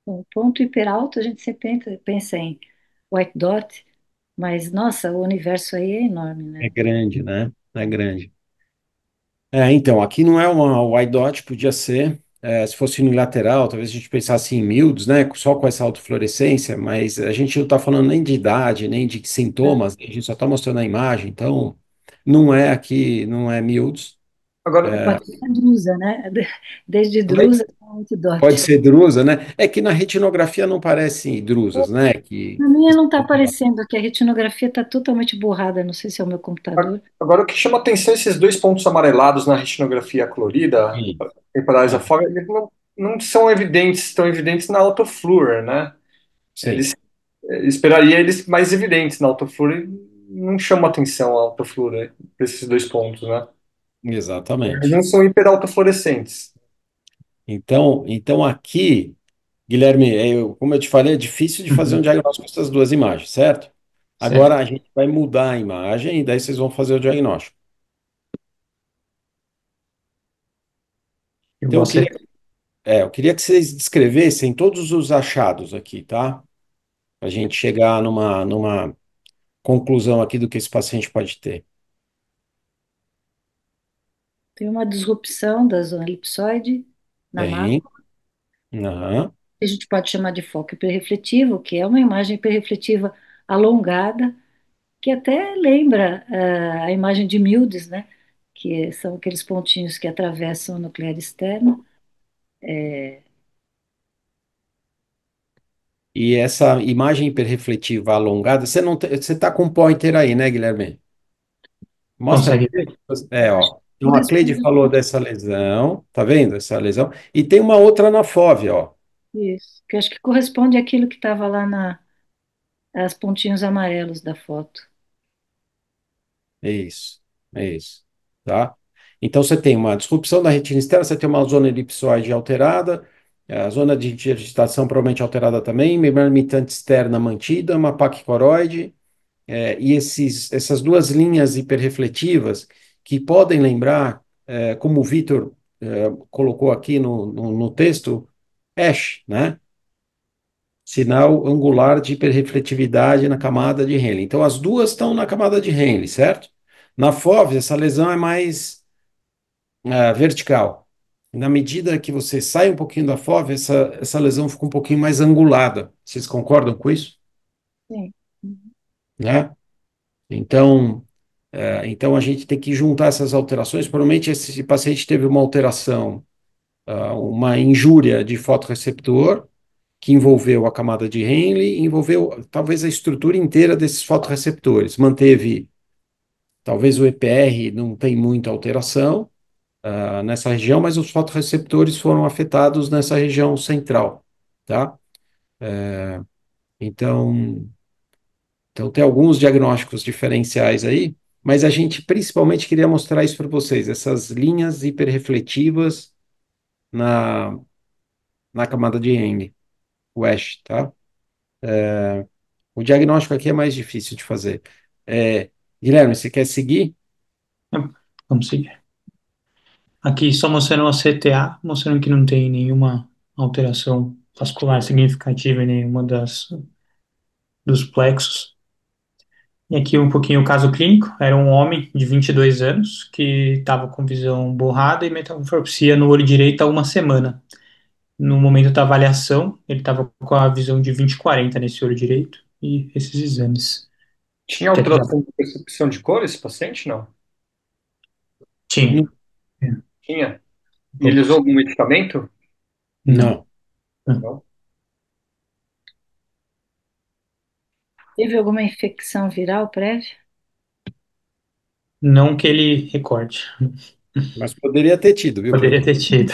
O ponto hiperalto, a gente sempre pensa em white dot, mas, nossa, o universo aí é enorme, É né? grande, né? É grande. Então, aqui não é uma wide dot, podia ser. Se fosse unilateral, talvez a gente pensasse em miúdos, né? Só com essa autofluorescência, mas a gente não está falando nem de idade, nem de sintomas, a gente só está mostrando a imagem, então não é aqui, não é miúdos. Agora, Pode ser a drusa, né? Desde Também drusa até white pode dot. ser drusa, né? É que na retinografia não parecem drusas, né? Na minha não está aparecendo aqui, a retinografia está totalmente borrada, não sei se é o meu computador. agora, o que chama atenção é esses dois pontos amarelados na retinografia colorida, Sim. temporais Ah, fora, eles não são evidentes, tão evidentes na autofluor, né? sim, Eles esperaria eles mais evidentes na autofluor e não chama atenção a autofluor, né, para esses dois pontos, né? Eles exatamente. não são hiperautofluorescentes. Então aqui, Guilherme, como eu te falei, é difícil de fazer um Uhum. diagnóstico com essas duas imagens, certo? Agora Certo. a gente vai mudar a imagem e daí vocês vão fazer o diagnóstico. Eu Então vou eu queria, acertar. eu queria que vocês descrevessem todos os achados aqui, tá? Para a gente chegar numa conclusão aqui do que esse paciente pode ter. Tem uma disrupção da zona elipsoide na Tem. mácula, Aham. que a gente pode chamar de foco hiperrefletivo, que é uma imagem hiperrefletiva alongada, que até lembra a imagem de Mildes, né? Que são aqueles pontinhos que atravessam o nuclear externo. E essa imagem hiperrefletiva alongada, você não você está com o pointer aí, né, Guilherme? Mostra Consegue aqui. ver? Acho que Ó. Então a Cleide corresponde falou dessa lesão, tá vendo essa lesão? E tem uma outra na fóvea, ó. isso, que acho que corresponde àquilo que estava lá as pontinhos amarelos da foto. É isso, é isso, tá? Então você tem uma disrupção da retina externa, você tem uma zona elipsoide alterada, a zona de digitação provavelmente alterada também, membrana limitante externa mantida, uma paquicoroide, e essas duas linhas hiperrefletivas que podem lembrar, como o Vitor colocou aqui no texto, ASH, né? Sinal angular de hiperrefletividade na camada de Henle. Então, as duas estão na camada de Henle, certo? Na FOVS, essa lesão é mais vertical. Na medida que você sai um pouquinho da FOV, essa lesão fica um pouquinho mais angulada. Vocês concordam com isso? Sim. Uhum. Né? Então, então a gente tem que juntar essas alterações. Provavelmente esse paciente teve uma alteração, uma injúria de fotorreceptor, que envolveu a camada de Henle, envolveu talvez a estrutura inteira desses fotorreceptores. Manteve, talvez o EPR não tem muita alteração nessa região, mas os fotorreceptores foram afetados nessa região central, tá? Então, então tem alguns diagnósticos diferenciais aí. mas a gente principalmente queria mostrar isso para vocês, essas linhas hiperrefletivas na, na camada de Henle, o ASH, tá? O diagnóstico aqui é mais difícil de fazer. Guilherme, você quer seguir? Vamos seguir. Aqui só mostrando a CTA, mostrando que não tem nenhuma alteração vascular significativa em nenhuma dos plexos. E aqui um pouquinho o caso clínico. Era um homem de 22 anos que estava com visão borrada e metamorfopsia no olho direito há uma semana. No momento da avaliação, ele estava com a visão de 20/40 nesse olho direito e esses exames. Tinha Até que já alteração de percepção de cor esse paciente? Não. tinha. Não. Tinha. E ele usou Poucos. algum medicamento? Não. Não. Não. Teve alguma infecção viral prévia? Não que ele recorde. Mas poderia ter tido, viu, Poderia Cleiton? ter tido.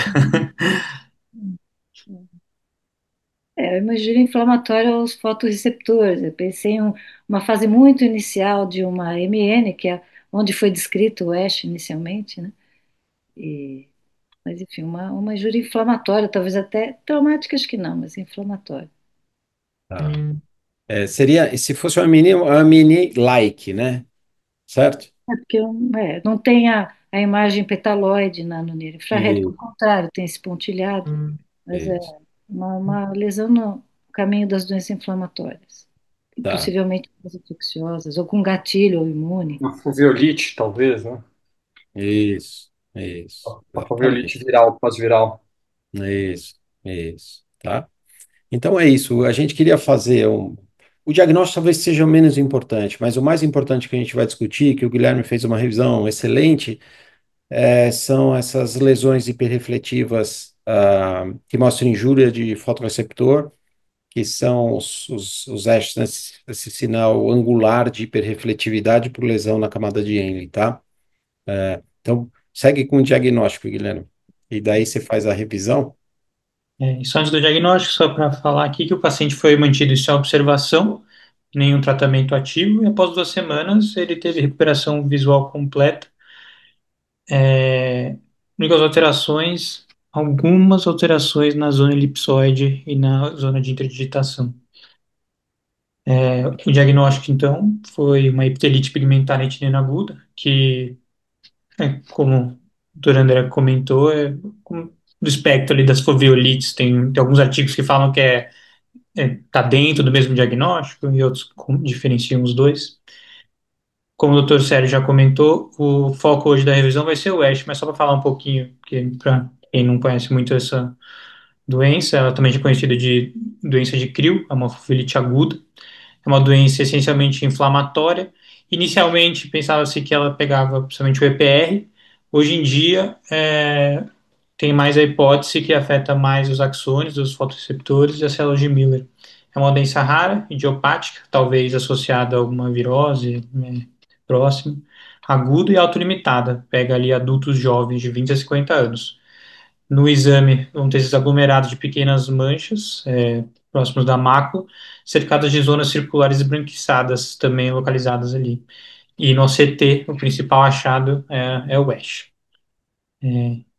É, eu imagino inflamatório aos fotorreceptores. Eu pensei em uma fase muito inicial de uma MN, que é onde foi descrito o ASH inicialmente, né? E, mas enfim, uma injúria inflamatória, talvez até traumática, acho que não, mas inflamatória. Tá. Seria, se fosse uma mini like, né? Certo? É porque não tem a imagem petaloide no nível infraredo, E, pelo contrário, tem esse pontilhado, mas é isso. uma lesão no caminho das doenças inflamatórias, e Tá. possivelmente infecciosas, ou com gatilho ou imune. Uma foveolite, talvez, né? Isso. Isso. Uma foveolite Exatamente. viral, pós-viral. Isso. Isso. Tá? Então é isso. A gente queria fazer um. O diagnóstico talvez seja o menos importante, mas o mais importante que a gente vai discutir, que o Guilherme fez uma revisão excelente, são essas lesões hiperrefletivas que mostram injúria de fotorreceptor, que são os hashes nesse sinal angular de hiperrefletividade por lesão na camada de Henle, tá? Então, segue com o diagnóstico, Guilherme. E daí você faz a revisão. E só antes do diagnóstico, só para falar aqui que o paciente foi mantido em observação, nenhum tratamento ativo, e após 2 semanas ele teve recuperação visual completa. Únicas alterações, algumas alterações na zona elipsoide e na zona de interdigitação. O diagnóstico, então, foi uma epitelite pigmentar retinina aguda, que, como o doutor André comentou, do espectro ali das foveolites. Tem alguns artigos que falam que tá dentro do mesmo diagnóstico e outros diferenciam os dois. Como o doutor Sérgio já comentou, o foco hoje da revisão vai ser o ASH, mas só para falar um pouquinho, para quem não conhece muito essa doença, ela também é conhecida de doença de Krill, é uma fofilite aguda, é uma doença essencialmente inflamatória. Inicialmente pensava-se que ela pegava principalmente o EPR, hoje em dia tem mais a hipótese que afeta mais os axônios, os fotoreceptores e as células de Miller. É uma doença rara, idiopática, talvez associada a alguma virose, né, próxima, aguda e autolimitada. Pega ali adultos jovens de 20 a 50 anos. No exame, vão ter esses aglomerados de pequenas manchas, próximos da mácula, cercadas de zonas circulares esbranquiçadas, também localizadas ali. E no OCT, o principal achado é o ASH.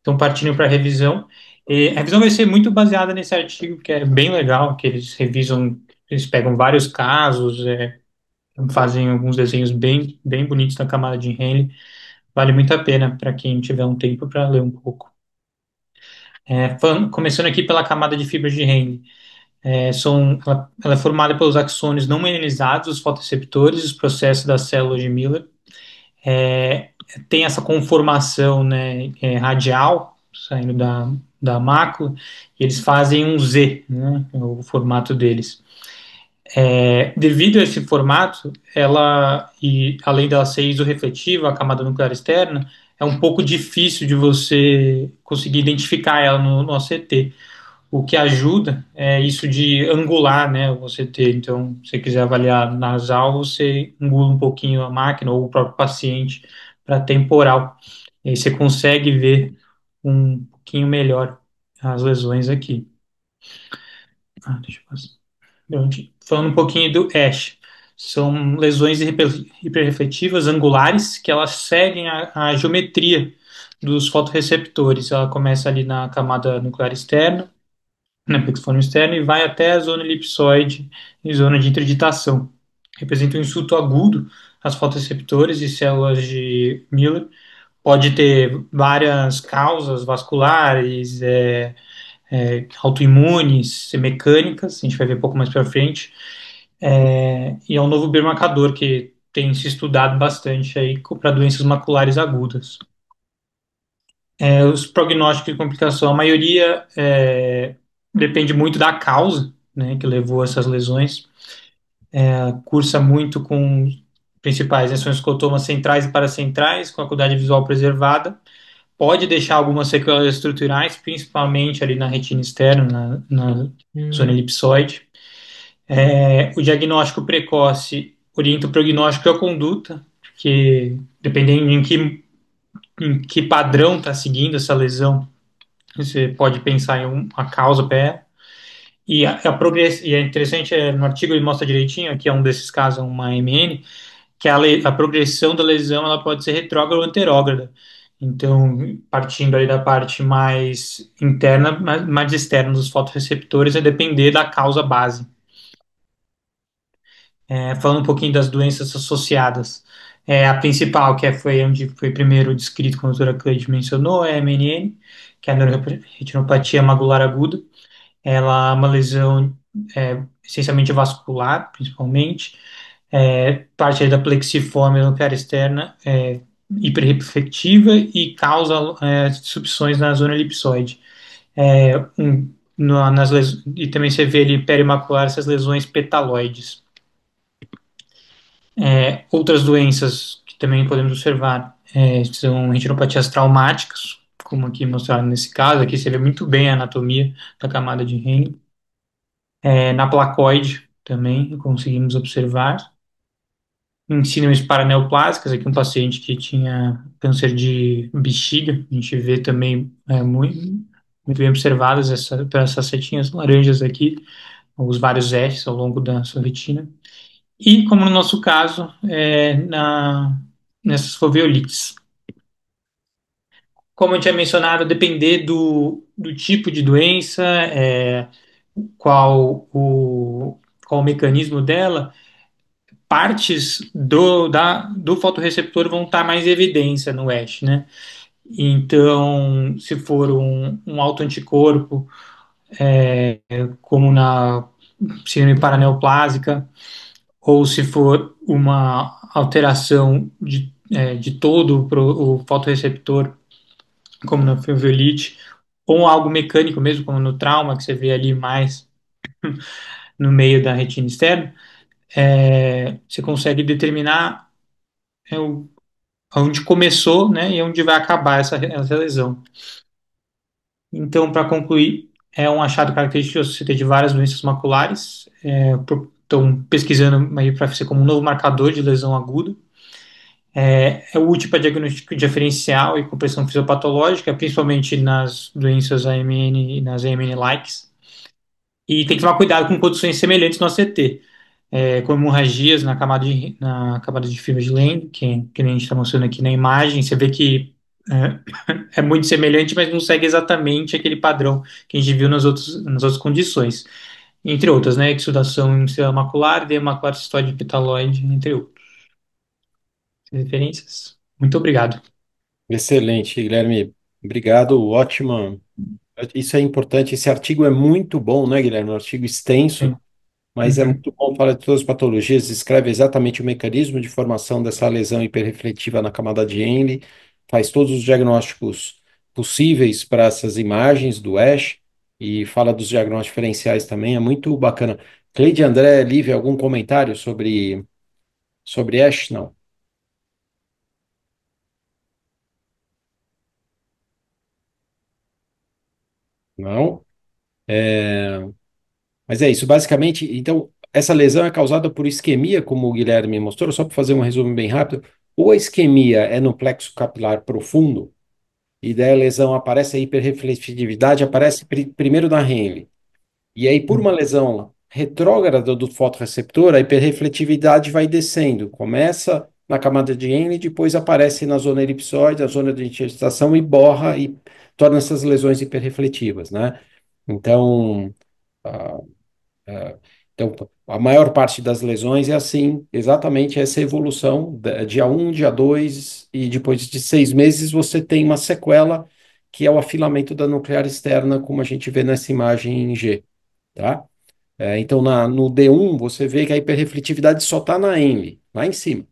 Então, partindo para a revisão. A revisão vai ser muito baseada nesse artigo, que é bem legal, que eles revisam, eles pegam vários casos, fazem alguns desenhos bem, bem bonitos na camada de Henle. Vale muito a pena para quem tiver um tempo para ler um pouco. Começando aqui pela camada de fibras de Henle. Ela é formada pelos axônios não mielinizados, os fotoreceptores, os processos das células de Miller. É, Tem essa conformação, né, radial, saindo da mácula, e eles fazem um Z, né, o formato deles. Devido a esse formato, e além dela ser isorrefletiva, a camada nuclear externa, é um pouco difícil de você conseguir identificar ela no OCT. O que ajuda é isso de angular, né, o OCT. Então, se você quiser avaliar nasal, você angula um pouquinho a máquina ou o próprio paciente para temporal. E aí você consegue ver um pouquinho melhor as lesões aqui. Deixa eu passar. Falando um pouquinho do ASH. São lesões hiperrefletivas angulares que elas seguem a geometria dos fotorreceptores. Ela começa ali na camada nuclear externa, na plexiforme externa, e vai até a zona elipsoide e zona de interditação. Representa um insulto agudo às fotorreceptores e células de Miller. Pode ter várias causas vasculares, autoimunes, mecânicas, a gente vai ver um pouco mais para frente. E é um novo biomarcador que tem se estudado bastante aí para doenças maculares agudas. Os prognósticos de complicação, a maioria depende muito da causa, né, que levou a essas lesões. Cursa muito com principais, né, são escotomas centrais e paracentrais, com acuidade visual preservada. Pode deixar algumas sequelas estruturais, principalmente ali na retina externa, na zona elipsoide. O diagnóstico precoce orienta o prognóstico e a conduta, porque dependendo em que padrão está seguindo essa lesão, você pode pensar em uma causa para ela. E é interessante, no artigo ele mostra direitinho, que é um desses casos, uma MN, que a progressão da lesão ela pode ser retrógrada ou anterógrada. Então, partindo aí da parte mais interna, mais externa dos fotorreceptores, é depender da causa base. Falando um pouquinho das doenças associadas. A principal, foi onde foi primeiro descrito, como a doutora Cleide mencionou, é a MNN, que é a neuroretinopatia macular aguda. Ela é uma lesão essencialmente vascular, principalmente, parte aí da plexiforme nuclear externa, hiperreflectiva e causa subções na zona elipsoide. E também você vê ali perimacular essas lesões petaloides. Outras doenças que também podemos observar são retinopatias traumáticas, como aqui mostrado nesse caso. Aqui você vê muito bem a anatomia da camada de Henle. Na placoide também conseguimos observar. Em síndromes paraneoplásicas, aqui um paciente que tinha câncer de bexiga, a gente vê também muito bem observadas essas setinhas laranjas aqui, os vários Fs ao longo da sua retina. E, como no nosso caso, nessas foveolites. Como eu tinha mencionado, depender do tipo de doença, qual o mecanismo dela, partes do fotorreceptor vão estar mais em evidência no ASH, né? Então, se for um autoanticorpo, como na síndrome paraneoplásica, ou se for uma alteração de todo o fotorreceptor, como na foveolite, ou algo mecânico mesmo, como no trauma, que você vê ali mais no meio da retina externa, você consegue determinar onde começou, né, e onde vai acabar essa lesão. Então, para concluir, é um achado característico da sociedade de várias doenças maculares. Estão pesquisando aí para ser como um novo marcador de lesão aguda. É útil para diagnóstico diferencial e compressão fisiopatológica, principalmente nas doenças AMN e nas AMN-likes. E tem que tomar cuidado com condições semelhantes no ACT, com hemorragias na camada de fibra de Lehmann, que nem a gente está mostrando aqui na imagem. Você vê que é muito semelhante, mas não segue exatamente aquele padrão que a gente viu nas outras condições. Entre outras, né? Exudação macular, edema macular cistoide petaloide, entre outros. Referências. Muito obrigado. Excelente, Guilherme. Obrigado, ótima. Isso é importante. Esse artigo é muito bom, né, Guilherme? Um artigo extenso, Sim. mas é muito bom. Fala de todas as patologias, descreve exatamente o mecanismo de formação dessa lesão hiperrefletiva na camada de Henle, faz todos os diagnósticos possíveis para essas imagens do ASH e fala dos diagnósticos diferenciais também. É muito bacana. Cleide, André, Lívia, algum comentário sobre ASH? Não. Não? Mas é isso, basicamente, então, essa lesão é causada por isquemia, como o Guilherme mostrou, só para fazer um resumo bem rápido, ou a isquemia é no plexo capilar profundo, e daí a lesão aparece, a hiperrefletividade aparece primeiro na Henle, e aí por uma lesão retrógrada do fotorreceptor, a hiperrefletividade vai descendo. Começa na camada de Henle, depois aparece na zona elipsoide, a zona de intersticiação, e borra e torna essas lesões hiperrefletivas, né? Então, ah, ah, então, a maior parte das lesões é assim, exatamente essa evolução, dia um, dia 2, e depois de 6 meses você tem uma sequela, que é o afilamento da nuclear externa, como a gente vê nessa imagem em G, tá? Então, no D1, você vê que a hiperrefletividade só está na M, lá em cima,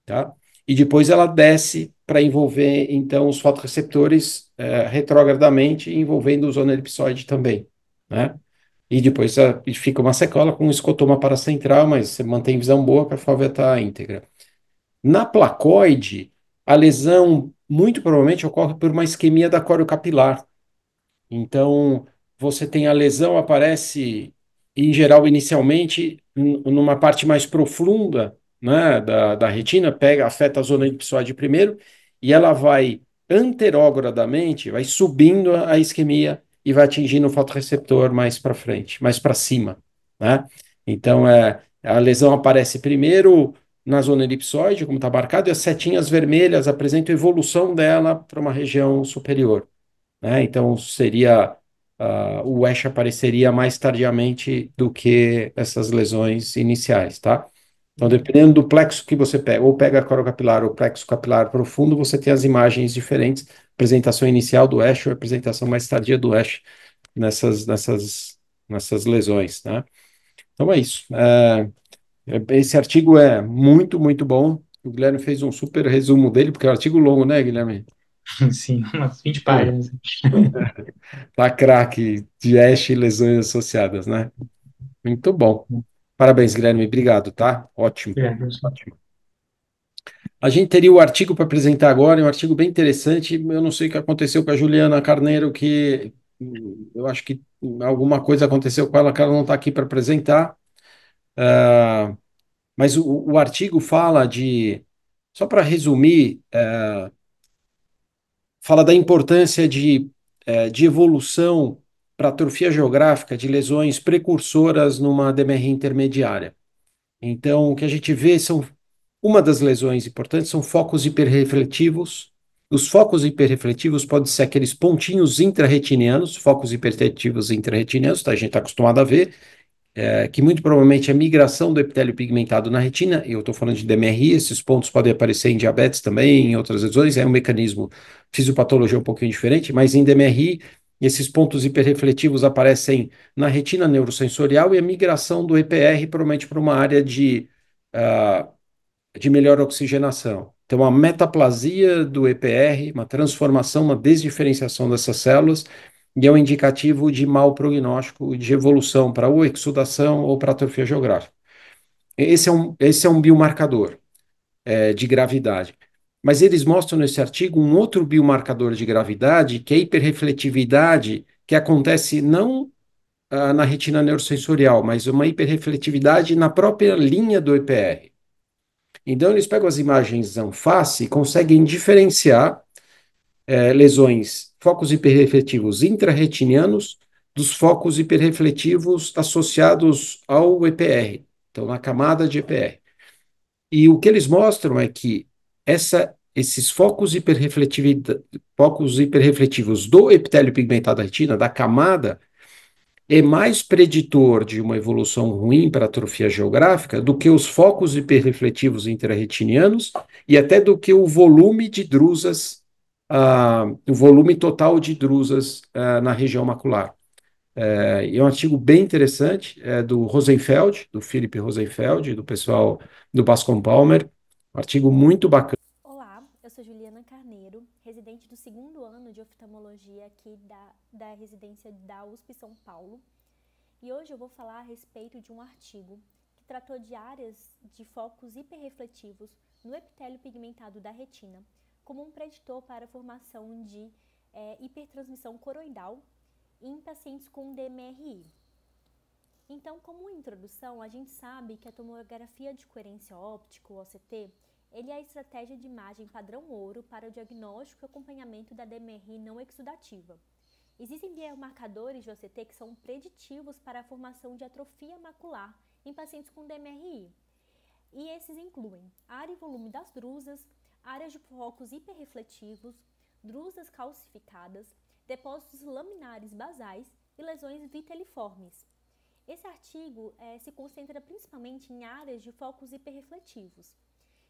tá? E depois ela desce para envolver, então, os fotorreceptores retrogradamente, envolvendo o zona elipsoide também, né? E depois fica uma sequela com um escotoma paracentral, mas você mantém visão boa para a fóvea estar íntegra. Na placoide, a lesão muito provavelmente ocorre por uma isquemia da coriocapilar. Então, você tem a lesão, aparece, em geral, inicialmente, numa parte mais profunda, né, da retina, afeta a zona elipsoide primeiro, e ela vai anterogradamente, vai subindo a isquemia e vai atingindo o fotorreceptor mais para frente, mais para cima, né? Então, a lesão aparece primeiro na zona elipsoide, como está marcado, e as setinhas vermelhas apresentam evolução dela para uma região superior, né? Então seria o ASH apareceria mais tardiamente do que essas lesões iniciais, tá? Então, dependendo do plexo que você pega, ou pega corocapilar ou plexo capilar profundo, você tem as imagens diferentes, apresentação inicial do ASH ou apresentação mais tardia do ASH nessas lesões, né? Então é isso. Esse artigo é muito, muito bom. O Guilherme fez um super resumo dele, porque é um artigo longo, né, Guilherme? Sim, umas 20 páginas. Tá craque de hash e lesões associadas, né? Muito bom. Parabéns, Guilherme. Obrigado, tá? Ótimo. Obrigado, professor. Ótimo. A gente teria o artigo para apresentar agora, é um artigo bem interessante. Eu não sei o que aconteceu com a Juliana Carneiro, que eu acho que alguma coisa aconteceu com ela que ela não está aqui para apresentar. Mas o artigo fala de, só para resumir, fala da importância de evolução para atrofia geográfica de lesões precursoras numa DMR intermediária. Então, o que a gente vê uma das lesões importantes são focos hiperrefletivos. Os focos hiperrefletivos podem ser aqueles pontinhos intrarretinianos, focos hiperrefletivos intrarretinianos, tá? A gente está acostumado a ver, que muito provavelmente é a migração do epitélio pigmentado na retina. Eu estou falando de DMRI, esses pontos podem aparecer em diabetes também, em outras lesões, é um mecanismo, fisiopatologia um pouquinho diferente, mas em DMRI, esses pontos hiperrefletivos aparecem na retina neurosensorial, e a migração do EPR provavelmente para uma área de melhor oxigenação. Então, a metaplasia do EPR, uma transformação, uma desdiferenciação dessas células, e é um indicativo de mau prognóstico de evolução para ou exudação ou para atrofia geográfica. Esse é um biomarcador de gravidade. Mas eles mostram nesse artigo um outro biomarcador de gravidade, que é a hiperrefletividade, que acontece não na retina neurosensorial, mas uma hiperrefletividade na própria linha do EPR. Então, eles pegam as imagens em face e conseguem diferenciar lesões, focos hiperrefletivos intrarretinianos dos focos hiperrefletivos associados ao EPR, então na camada de EPR. E o que eles mostram é que esses focos hiperrefletivos do epitélio pigmentado da retina, da camada, é mais preditor de uma evolução ruim para atrofia geográfica do que os focos hiperrefletivos intrarretinianos e até do que o volume de drusas, o volume total de drusas na região macular. É um artigo bem interessante, do Rosenfeld, do Philip Rosenfeld, do pessoal do Bascom Palmer, um artigo muito bacana. Olá, eu sou Juliana Carneiro, residente do segundo ano de oftalmologia aqui da residência da USP São Paulo. E hoje eu vou falar a respeito de um artigo que tratou de áreas de focos hiperrefletivos no epitélio pigmentado da retina, como um preditor para a formação de hipertransmissão coroidal em pacientes com DMRI. Então, como introdução, a gente sabe que a tomografia de coerência óptica, o OCT, ele é a estratégia de imagem padrão ouro para o diagnóstico e acompanhamento da DMRI não exudativa. Existem biomarcadores de OCT que são preditivos para a formação de atrofia macular em pacientes com DMRI. E esses incluem área e volume das drusas, áreas de focos hiperrefletivos, drusas calcificadas, depósitos laminares basais e lesões viteliformes. Esse artigo se concentra principalmente em áreas de focos hiperrefletivos.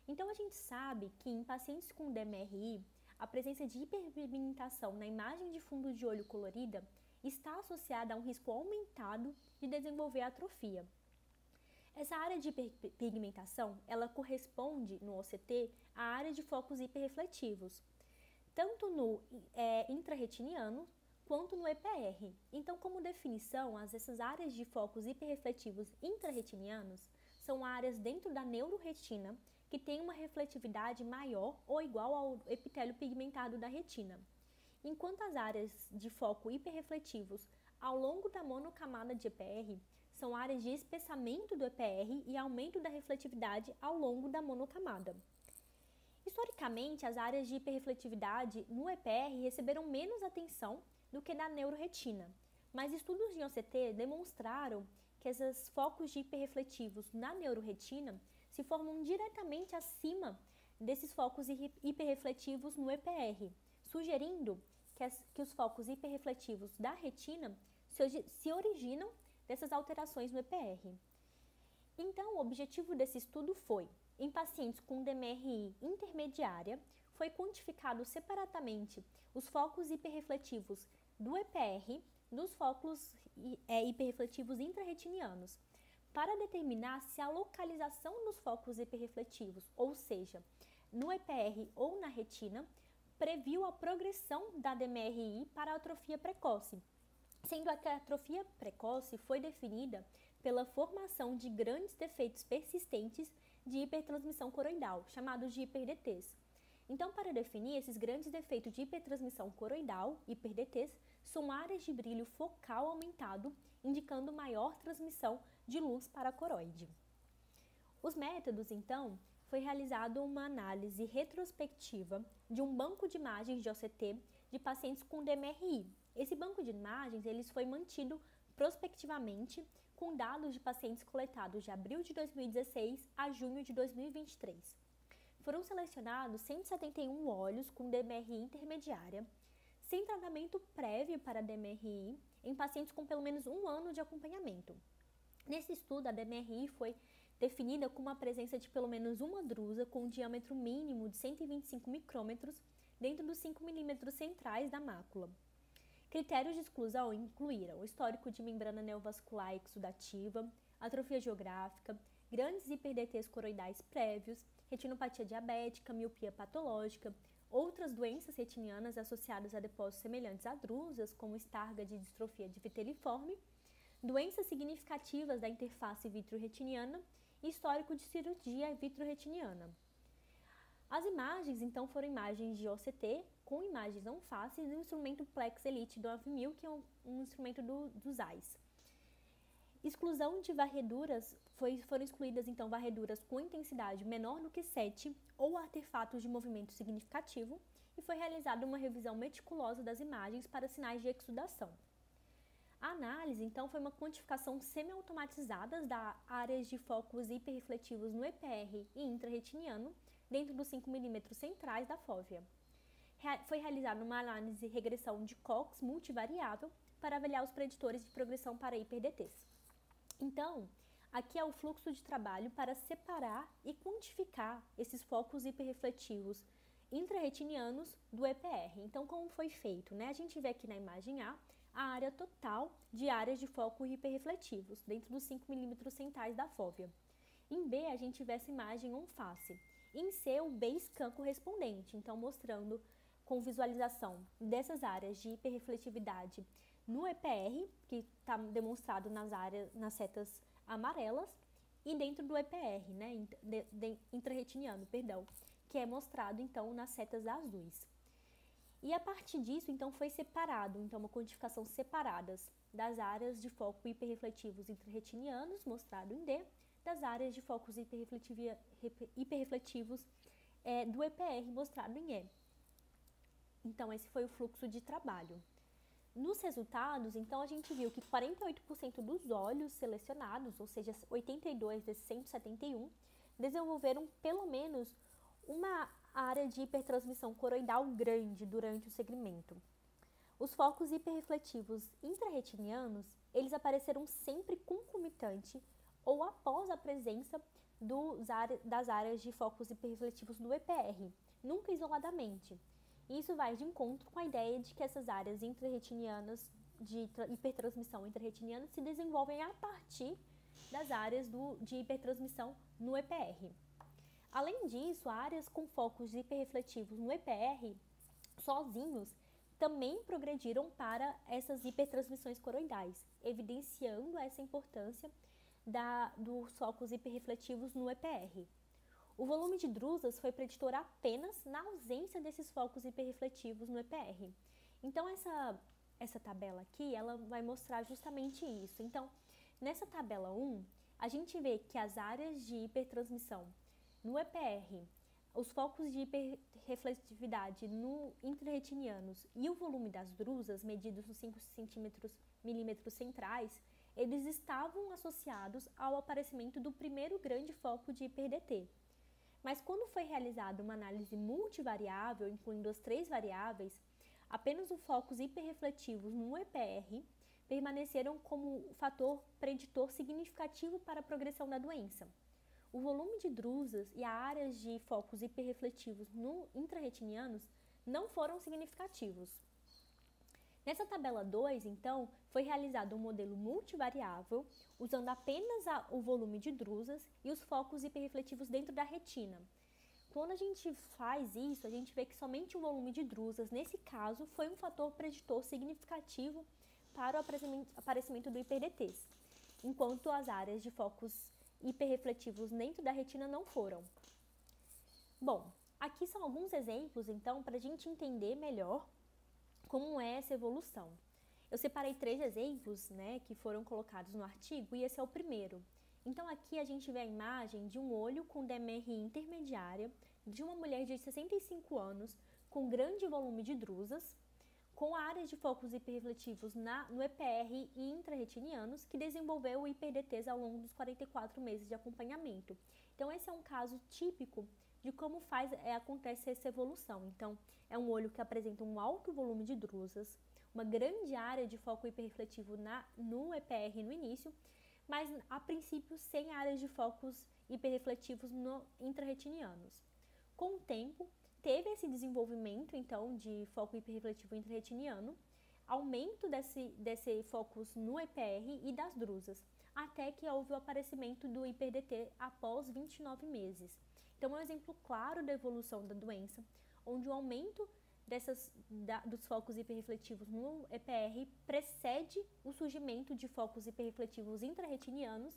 Então, a gente sabe que em pacientes com DMRI, a presença de hiperpigmentação na imagem de fundo de olho colorida está associada a um risco aumentado de desenvolver atrofia. Essa área de hiperpigmentação, ela corresponde no OCT à área de focos hiperrefletivos, tanto no intrarretiniano quanto no EPR. Então, como definição, essas áreas de focos hiperrefletivos intrarretinianos são áreas dentro da neuroretina que têm uma refletividade maior ou igual ao epitélio pigmentado da retina, enquanto as áreas de foco hiperrefletivos ao longo da monocamada de EPR são áreas de espessamento do EPR e aumento da refletividade ao longo da monocamada. Historicamente, as áreas de hiperrefletividade no EPR receberam menos atenção do que na neuroretina, mas estudos de OCT demonstraram que esses focos de hiperrefletivos na neuroretina se formam diretamente acima desses focos hiperrefletivos no EPR, sugerindo que os focos hiperrefletivos da retina se originam dessas alterações no EPR. Então, o objetivo desse estudo foi, em pacientes com DMRI intermediária, foi quantificado separadamente os focos hiperrefletivos do EPR dos focos hiperrefletivos intrarretinianos, para determinar se a localização dos focos hiperrefletivos, ou seja, no EPR ou na retina, previu a progressão da DMRI para a atrofia precoce, sendo que a atrofia precoce foi definida pela formação de grandes defeitos persistentes de hipertransmissão coroidal, chamados de hiper-DTs. Então, para definir esses grandes defeitos de hipertransmissão coroidal, hiper-DTs, são áreas de brilho focal aumentado, indicando maior transmissão de luz para a coroide. Os métodos, então, foi realizada uma análise retrospectiva de um banco de imagens de OCT de pacientes com DMRI. Esse banco de imagens foi mantido prospectivamente com dados de pacientes coletados de abril de 2016 a junho de 2023. Foram selecionados 171 olhos com DMRI intermediária, sem tratamento prévio para DMRI, em pacientes com pelo menos 1 ano de acompanhamento. Nesse estudo, a DMRI foi definida com uma presença de pelo menos uma drusa com um diâmetro mínimo de 125 micrômetros dentro dos 5 milímetros centrais da mácula. Critérios de exclusão incluíram o histórico de membrana neovascular exudativa, atrofia geográfica, grandes hiper-DTs coroidais prévios, retinopatia diabética, miopia patológica, outras doenças retinianas associadas a depósitos semelhantes a drusas, como Stargardt de distrofia de viteliforme, doenças significativas da interface vitreoretiniana e histórico de cirurgia vitreoretiniana. As imagens, então, foram imagens de OCT com imagens não fáceis e o instrumento Plex Elite 9000, que é um instrumento do ZEISS. Exclusão de varreduras, foram excluídas então varreduras com intensidade menor do que 7 ou artefatos de movimento significativo e foi realizada uma revisão meticulosa das imagens para sinais de exudação. A análise então foi uma quantificação semi-automatizada das áreas de focos hiperrefletivos no EPR e intrarretiniano dentro dos 5 milímetros centrais da fóvea. Foi realizada uma análise de regressão de Cox multivariável para avaliar os preditores de progressão para hiper-DTs. Então, aqui é o fluxo de trabalho para separar e quantificar esses focos hiperrefletivos intrarretinianos do EPR. Então, como foi feito? A gente vê aqui na imagem A área total de áreas de foco hiperrefletivos dentro dos 5 milímetros centrais da fóvea. Em B, a gente vê essa imagem on-face. Em C, o B-scan correspondente, então mostrando com visualização dessas áreas de hiperrefletividade no EPR, que está demonstrado nas setas amarelas, e dentro do EPR, intrarretiniano, que é mostrado então nas setas azuis. E a partir disso, então, foi separado, então, uma quantificação separadas das áreas de foco hiperrefletivos intrarretinianos, mostrado em D, das áreas de focos hiperrefletivos do EPR, mostrado em E. Então, esse foi o fluxo de trabalho. Nos resultados, então, a gente viu que 48% dos olhos selecionados, ou seja, 82 desses 171, desenvolveram pelo menos uma área de hipertransmissão coroidal grande durante o segmento. Os focos hiperrefletivos intrarretinianos, eles apareceram sempre concomitante ou após a presença das áreas de focos hiperrefletivos no EPR, nunca isoladamente. Isso vai de encontro com a ideia de que essas áreas intrarretinianas de hipertransmissão intrarretiniana se desenvolvem a partir das áreas de hipertransmissão no EPR. Além disso, áreas com focos hiperrefletivos no EPR, sozinhos, também progrediram para essas hipertransmissões coroidais, evidenciando essa importância dos focos hiperrefletivos no EPR. O volume de drusas foi preditor apenas na ausência desses focos hiperrefletivos no EPR. Então, essa tabela aqui, ela vai mostrar justamente isso. Então, nessa tabela 1, a gente vê que as áreas de hipertransmissão no EPR, os focos de hiperrefletividade no intrarretinianos e o volume das drusas, medidos nos 5 milímetros centrais, eles estavam associados ao aparecimento do primeiro grande foco de hiper-DT. Mas quando foi realizada uma análise multivariável, incluindo as 3 variáveis, apenas os focos hiperrefletivos no EPR permaneceram como fator preditor significativo para a progressão da doença. O volume de drusas e as áreas de focos hiperrefletivos no intrarretinianos não foram significativos. Nessa tabela 2, então, foi realizado um modelo multivariável, usando apenas o volume de drusas e os focos hiperrefletivos dentro da retina. Quando a gente faz isso, a gente vê que somente o volume de drusas, nesse caso, foi um fator preditor significativo para o aparecimento do hiper-DTs, enquanto as áreas de focos hiperrefletivos dentro da retina não foram. Bom, aqui são alguns exemplos, então, para a gente entender melhor como é essa evolução. Eu separei 3 exemplos, que foram colocados no artigo, e esse é o primeiro. Então, aqui a gente vê a imagem de um olho com DMRI intermediária de uma mulher de 65 anos com grande volume de drusas, com áreas de focos hiperrefletivos no EPR e intrarretinianos, que desenvolveu o hiper-DTs ao longo dos 44 meses de acompanhamento. Então, esse é um caso típico de como acontece essa evolução. Então, é um olho que apresenta um alto volume de drusas, uma grande área de foco hiperrefletivo no EPR no início, mas a princípio sem áreas de focos hiperrefletivos no intrarretinianos. Com o tempo, teve esse desenvolvimento, então, de foco hiperrefletivo intrarretiniano, aumento desse focus no EPR e das drusas, até que houve o aparecimento do hiper-DT após 29 meses. Então, é um exemplo claro da evolução da doença, onde o aumento dos focos hiperrefletivos no EPR precede o surgimento de focos hiperrefletivos intrarretinianos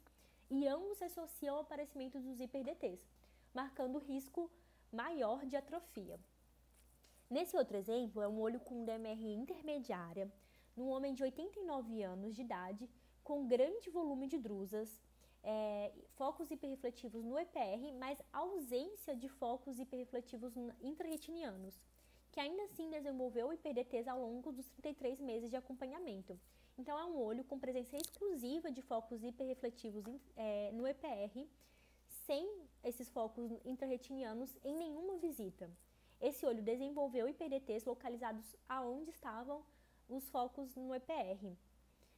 e ambos se associam ao aparecimento dos hiper-DTs, marcando risco maior de atrofia. Nesse outro exemplo, é um olho com DMRI intermediária, num homem de 89 anos de idade, com grande volume de drusas, focos hiperrefletivos no EPR, mas ausência de focos hiperrefletivos intrarretinianos, que ainda assim desenvolveu hiper-DTs ao longo dos 33 meses de acompanhamento. Então, é um olho com presença exclusiva de focos hiperrefletivos no EPR, sem esses focos intrarretinianos em nenhuma visita. Esse olho desenvolveu hiper-DTs localizados aonde estavam os focos no EPR.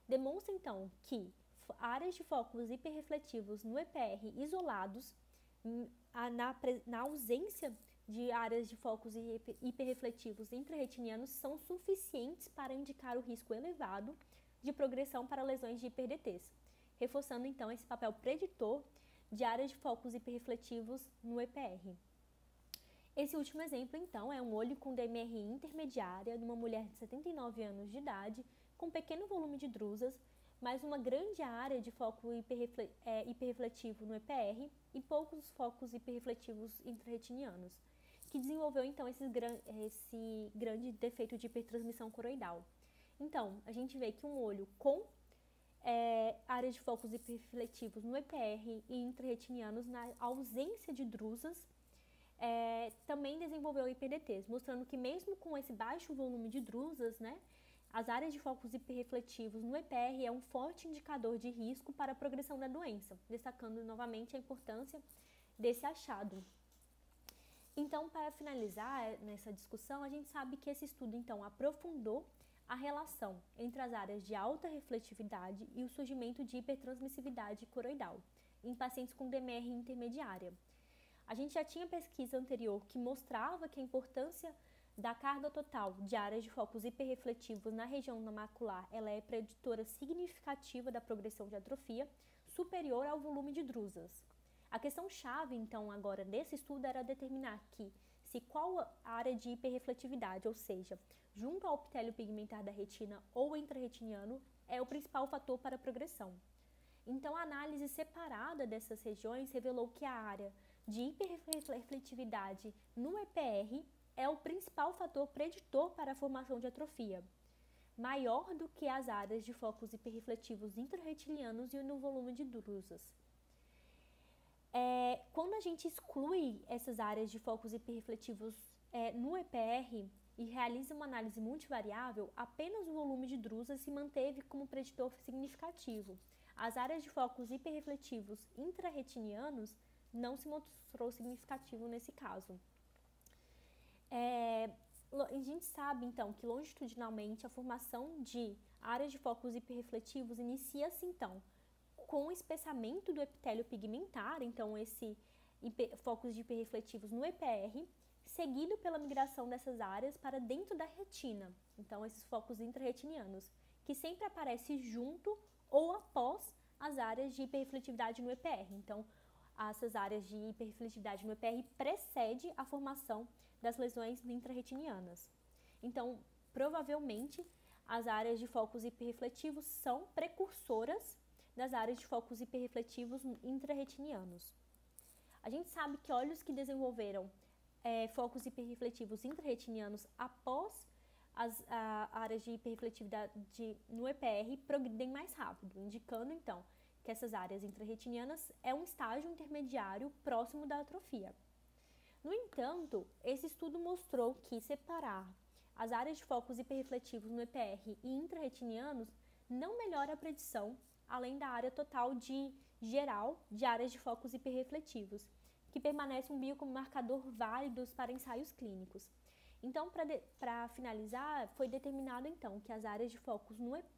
Demonstra, então, que áreas de focos hiperrefletivos no EPR isolados, na ausência de áreas de focos hiperrefletivos intrarretinianos, são suficientes para indicar o risco elevado de progressão para lesões de hiper-DTs, reforçando, então, esse papel preditor de áreas de focos hiperrefletivos no EPR. Esse último exemplo, então, é um olho com DMRI intermediária de uma mulher de 79 anos de idade, com pequeno volume de drusas, mas uma grande área de foco hiperrefletivo no EPR e poucos focos hiperrefletivos intrarretinianos, que desenvolveu, então, esse grande defeito de hipertransmissão coroidal. Então, a gente vê que um olho com áreas de focos hiperrefletivos no EPR e intrarretinianos, na ausência de drusas, também desenvolveu hiper-DTs, mostrando que mesmo com esse baixo volume de drusas, As áreas de focos hiperrefletivos no EPR é um forte indicador de risco para a progressão da doença, destacando novamente a importância desse achado. Então, para finalizar nessa discussão, a gente sabe que esse estudo, então, aprofundou a relação entre as áreas de alta refletividade e o surgimento de hipertransmissividade coroidal em pacientes com DMR intermediária. A gente já tinha pesquisa anterior que mostrava que a importância da carga total de áreas de focos hiperrefletivos na região macular, ela é preditora significativa da progressão de atrofia superior ao volume de drusas. A questão-chave, então, agora desse estudo era determinar se qual área de hiperrefletividade, ou seja, junto ao epitélio pigmentar da retina ou intrarretiniano, é o principal fator para a progressão. Então, a análise separada dessas regiões revelou que a área de hiperrefletividade no EPR é o principal fator preditor para a formação de atrofia, maior do que as áreas de focos hiperrefletivos intrarretinianos e no volume de drusas. Quando a gente exclui essas áreas de focos hiperrefletivos no EPR e realiza uma análise multivariável, apenas o volume de drusas se manteve como preditor significativo. As áreas de focos hiperrefletivos intrarretinianos não se mostrou significativo nesse caso. A gente sabe, então, que longitudinalmente a formação de áreas de focos hiperrefletivos inicia-se, então, com o espessamento do epitélio pigmentar, então, focos de hiperrefletivos no EPR, seguido pela migração dessas áreas para dentro da retina, então, esses focos intrarretinianos, que sempre aparecem junto ou após as áreas de hiperrefletividade no EPR. Então, essas áreas de hiperrefletividade no EPR precede a formação das lesões intrarretinianas. Então, provavelmente, as áreas de focos hiperrefletivos são precursoras das áreas de focos hiperrefletivos intrarretinianos. A gente sabe que olhos que desenvolveram focos hiperrefletivos intrarretinianos após as áreas de hiperrefletividade no EPR progridem mais rápido, indicando, então, que essas áreas intrarretinianas é um estágio intermediário próximo da atrofia. No entanto, esse estudo mostrou que separar as áreas de focos hiperrefletivos no EPR e intrarretinianos não melhora a predição, além da área total geral de áreas de focos hiperrefletivos, que permanece um biomarcador válido para ensaios clínicos. Então, para finalizar, foi determinado então que as áreas de focos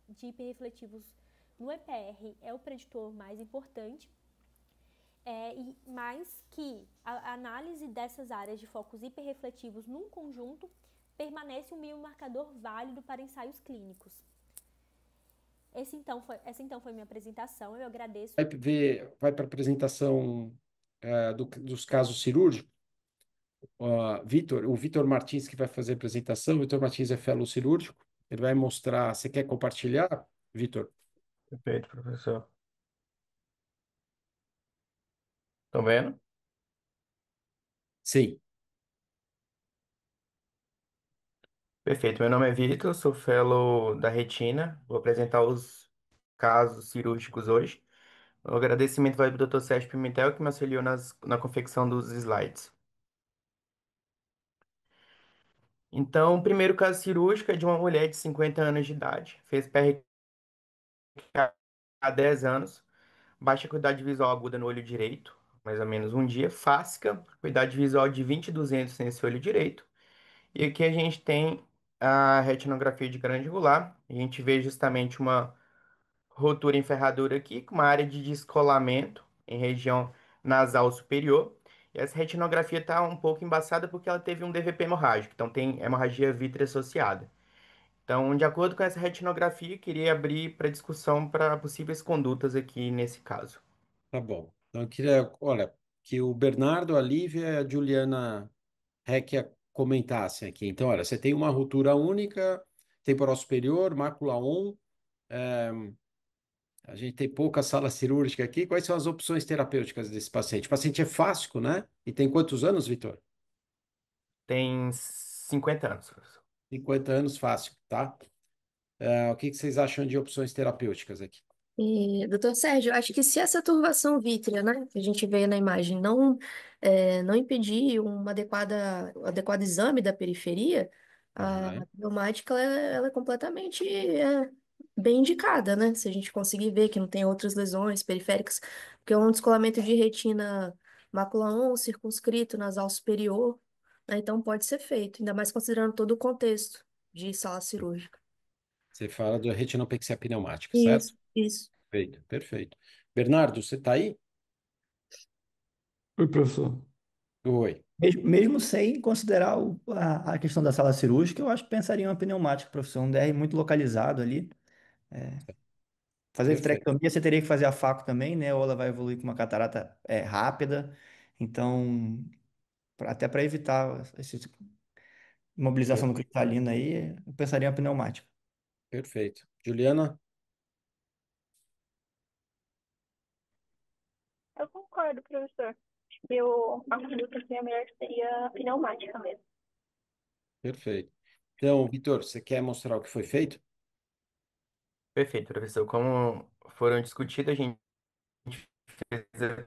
de hiperrefletivos no EPR é o preditor mais importante, mas que a análise dessas áreas de focos hiperrefletivos num conjunto permanece um biomarcador válido para ensaios clínicos. Essa então foi minha apresentação, eu agradeço. Vai para a apresentação dos casos cirúrgicos. O Vitor Martins que vai fazer a apresentação. O Vitor Martins é fellow cirúrgico. Ele vai mostrar. Você quer compartilhar, Vitor? Perfeito, professor. Estão vendo? Sim. Perfeito. Meu nome é Vitor, sou fellow da Retina. Vou apresentar os casos cirúrgicos hoje. O agradecimento vai para o Dr. Sérgio Pimentel, que me auxiliou na confecção dos slides. Então, o primeiro caso cirúrgico é de uma mulher de 50 anos de idade. Fez PRK há 10 anos. Baixa acuidade visual aguda no olho direito, mais ou menos um dia. Fáscica, acuidade visual de 20/200 nesse olho direito. E aqui a gente tem a retinografia de grande angular. A gente vê justamente uma rotura em ferradura aqui, com uma área de descolamento em região nasal superior. E essa retinografia está um pouco embaçada porque ela teve um DVP hemorrágico, então tem hemorragia vítrea associada. Então, de acordo com essa retinografia, queria abrir para discussão para possíveis condutas aqui nesse caso. Tá bom. Então, eu queria, olha, que o Bernardo, a Lívia e a Juliana Recchia comentassem aqui. Então, olha, você tem uma ruptura única, temporal superior, mácula 1. A gente tem pouca sala cirúrgica aqui. Quais são as opções terapêuticas desse paciente? O paciente é fáscico, né? E tem quantos anos, Vitor? Tem 50 anos, professor. 50 anos, fácil, tá? O que vocês acham de opções terapêuticas aqui? Doutor Sérgio, acho que se essa turvação vítrea, né, que a gente vê na imagem, não impedir um adequado exame da periferia, A Aham. pneumática, ela é completamente bem indicada, né? Se a gente conseguir ver que não tem outras lesões periféricas, porque é um descolamento de retina mácula 1 circunscrito nasal superior, né? Então pode ser feito, ainda mais considerando todo o contexto de sala cirúrgica. Você fala da retinopexia pneumática, certo? Isso, isso. Perfeito, perfeito. Bernardo, você está aí? Oi, professor. Oi, Mesmo sem considerar a questão da sala cirúrgica, eu acho que pensaria em uma pneumática, professor, um DR muito localizado ali. Fazer perfeito, vitrectomia, você teria que fazer a faco também, né? Ou ela vai evoluir com uma catarata rápida. Então, até para evitar essa imobilização do per- cristalino aí, eu pensaria em uma pneumática. perfeito. Juliana, Eu concordo, professor. Eu acredito que a melhor seria pneumática mesmo. perfeito. Então, Vitor, você quer mostrar o que foi feito? Perfeito, professor. Como foram discutidas, a gente fez a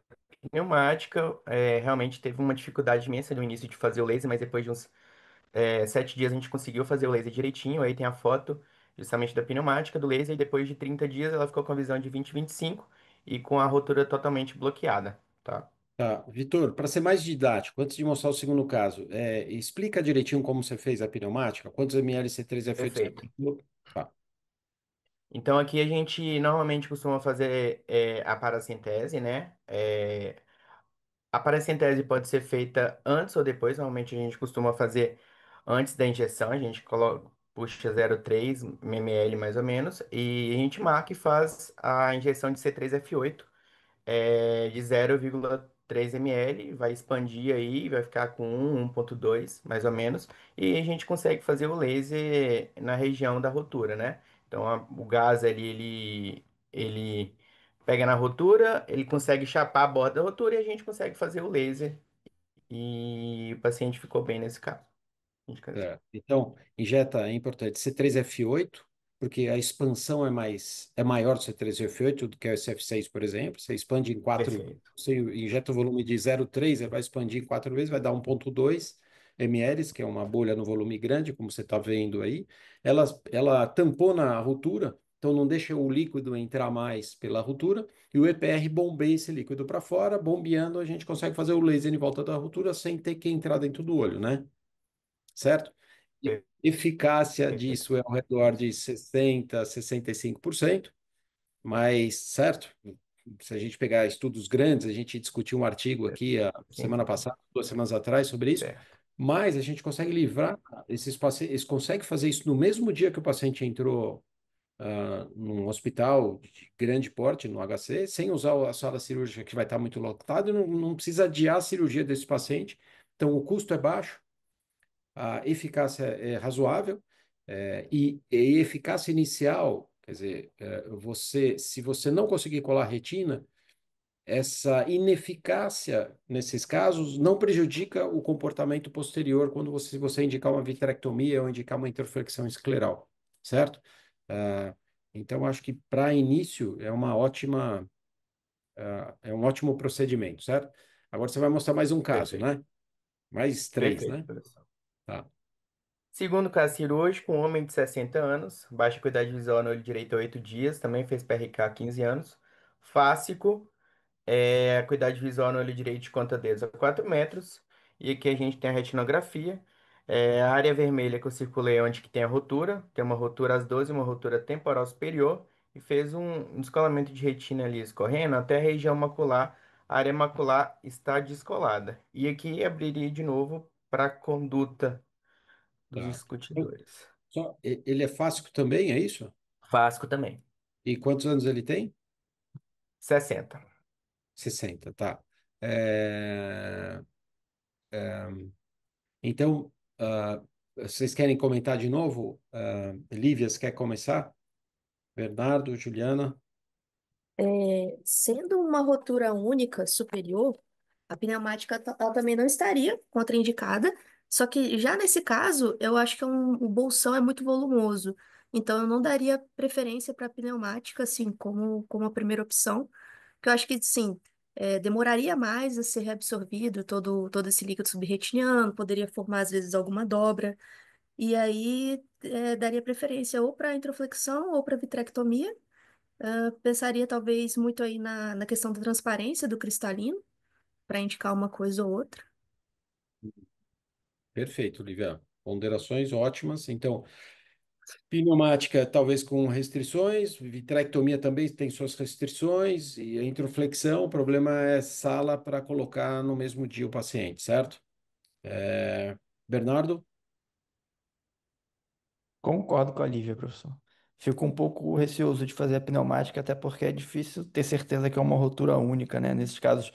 pneumática. Realmente teve uma dificuldade imensa no início de fazer o laser, mas depois de uns 7 dias a gente conseguiu fazer o laser direitinho. Aí tem a foto justamente da pneumática do laser. E depois de 30 dias ela ficou com a visão de 20/25 e com a rotura totalmente bloqueada, tá? Tá, Vitor, para ser mais didático, antes de mostrar o segundo caso, explica direitinho como você fez a pneumática, quantos ml C3F8 você Perfeito. aplicou? Tá, Então aqui a gente normalmente costuma fazer a paracentese, né? A paracentese pode ser feita antes ou depois. Normalmente a gente costuma fazer antes da injeção. A gente coloca, puxa 0,3 ml mais ou menos. E a gente marca e faz a injeção de C3F8 de 0,3 ml. Vai expandir aí, vai ficar com 1,2 mais ou menos. E a gente consegue fazer o laser na região da rotura, né? Então o gás ali, ele pega na rotura, ele consegue chapar a borda da rotura e a gente consegue fazer o laser. E o paciente ficou bem nesse caso. Indicação. certo. Então, injeta, é importante, C3F8, porque a expansão é maior do C3F8 do que o SF6, por exemplo. Você expande em 4, Perfeito. você injeta o volume de 0,3, ele vai expandir em 4 vezes, vai dar 1,2 ml, que é uma bolha no volume grande, como você está vendo aí. Ela tampona a rotura, então não deixa o líquido entrar mais pela rotura, e o EPR bombeia esse líquido para fora, bombeando, a gente consegue fazer o laser em volta da rotura sem ter que entrar dentro do olho, né? Certo? E eficácia Perfeito. disso é ao redor de 60, 65%, mas, certo? Se a gente pegar estudos grandes, a gente discutiu um artigo aqui a Sim, semana passada, 2 semanas atrás, sobre isso, certo. mas a gente consegue livrar esses pacientes, eles conseguem fazer isso no mesmo dia que o paciente entrou num hospital de grande porte, no HC, sem usar a sala cirúrgica que vai estar muito lotada, não precisa adiar a cirurgia desse paciente, então o custo é baixo, a eficácia é razoável, e eficácia inicial, quer dizer, se você não conseguir colar a retina, essa ineficácia nesses casos não prejudica o comportamento posterior quando você indicar uma vitrectomia ou indicar uma interflexão escleral, certo? Ah, então, acho que para início é um ótimo procedimento, certo? Agora você vai mostrar mais um caso, Perfeito. né? Mais três, Perfeito, né? professor. Tá, Segundo caso cirúrgico, um homem de 60 anos, baixa acuidade visual no olho direito há 8 dias, também fez PRK há 15 anos. Fásico, acuidade visual no olho direito de conta dedos a 4 metros. E aqui a gente tem a retinografia. A área vermelha que eu circulei é onde que tem a rotura. Tem uma rotura às 12 e uma rotura temporal superior. E fez um descolamento de retina ali escorrendo até a região macular. A área macular está descolada. E aqui abriria de novo para a conduta dos tá. Então, discutidores. ele é fásico também, é isso? Fásico também. E quantos anos ele tem? 60. 60, tá. É, Então, vocês querem comentar de novo? Lívia, você quer começar? Bernardo, Juliana? Sendo uma rotura única superior, a pneumática ela também não estaria contraindicada, só que já nesse caso, eu acho que o bolsão é muito volumoso, então eu não daria preferência para pneumática, assim, como a primeira opção, que eu acho que, sim, demoraria mais a ser reabsorvido todo esse líquido subretiniano, poderia formar, às vezes, alguma dobra, E aí daria preferência ou para introflexão ou para vitrectomia. Pensaria talvez muito aí na questão da transparência do cristalino, para indicar uma coisa ou outra. Perfeito, Olivia. Ponderações ótimas. Então, pneumática talvez com restrições, vitrectomia também tem suas restrições, e a introflexão, o problema é sala para colocar no mesmo dia o paciente, certo? Bernardo? Concordo com a Lívia, professor. Fico um pouco receoso de fazer a pneumática, até porque é difícil ter certeza que é uma rotura única, né? Nesses casos,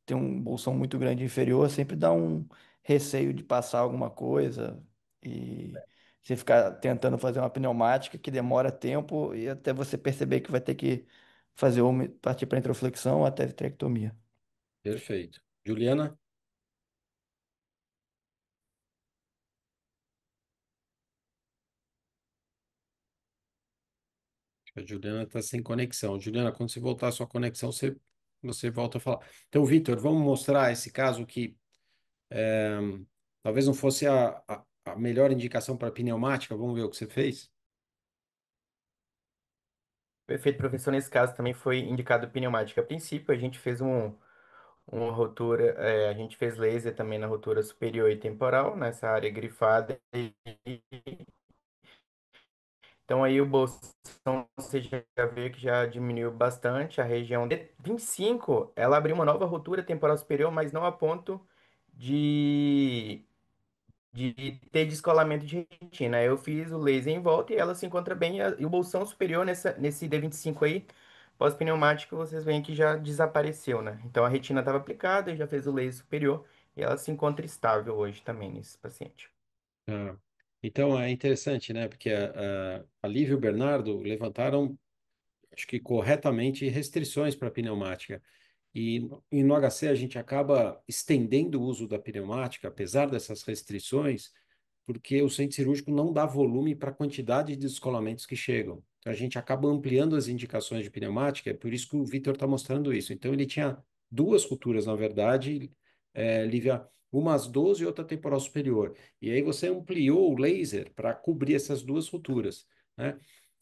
tem um bolsão muito grande inferior, sempre dá um receio de passar alguma coisa e você ficar tentando fazer uma pneumática que demora tempo e até você perceber que vai ter que fazer ou partir para introflexão ou até vitrectomia. Perfeito. Juliana? A Juliana está sem conexão. Juliana, quando você voltar à sua conexão, você volta a falar. Então, Vitor, vamos mostrar esse caso que talvez não fosse a melhor indicação para pneumática. Vamos ver o que você fez? Perfeito, professor. Nesse caso também foi indicado pneumática. A princípio, a gente fez uma rotura, a gente fez laser também na rotura superior e temporal, nessa área grifada. Então aí o bolsão você já vê que já diminuiu bastante. A região de 25, ela abriu uma nova rotura temporal superior, mas não a ponto de de ter descolamento de retina. Eu fiz o laser em volta e ela se encontra bem. E o bolsão superior nesse D25 aí, pós-pneumático, vocês veem que já desapareceu, né? Então a retina estava aplicada e já fez o laser superior e ela se encontra estável hoje também nesse paciente. Ah, então é interessante, né? Porque a Lívia e o Bernardo levantaram, acho que corretamente, restrições para a pneumática. E no HC a gente acaba estendendo o uso da pneumática, apesar dessas restrições, porque o centro cirúrgico não dá volume para a quantidade de descolamentos que chegam. Então a gente acaba ampliando as indicações de pneumática, é por isso que o Vitor está mostrando isso. Então ele tinha duas rupturas, na verdade, Lívia, uma às 12 e outra temporal superior. E aí você ampliou o laser para cobrir essas duas rupturas, né?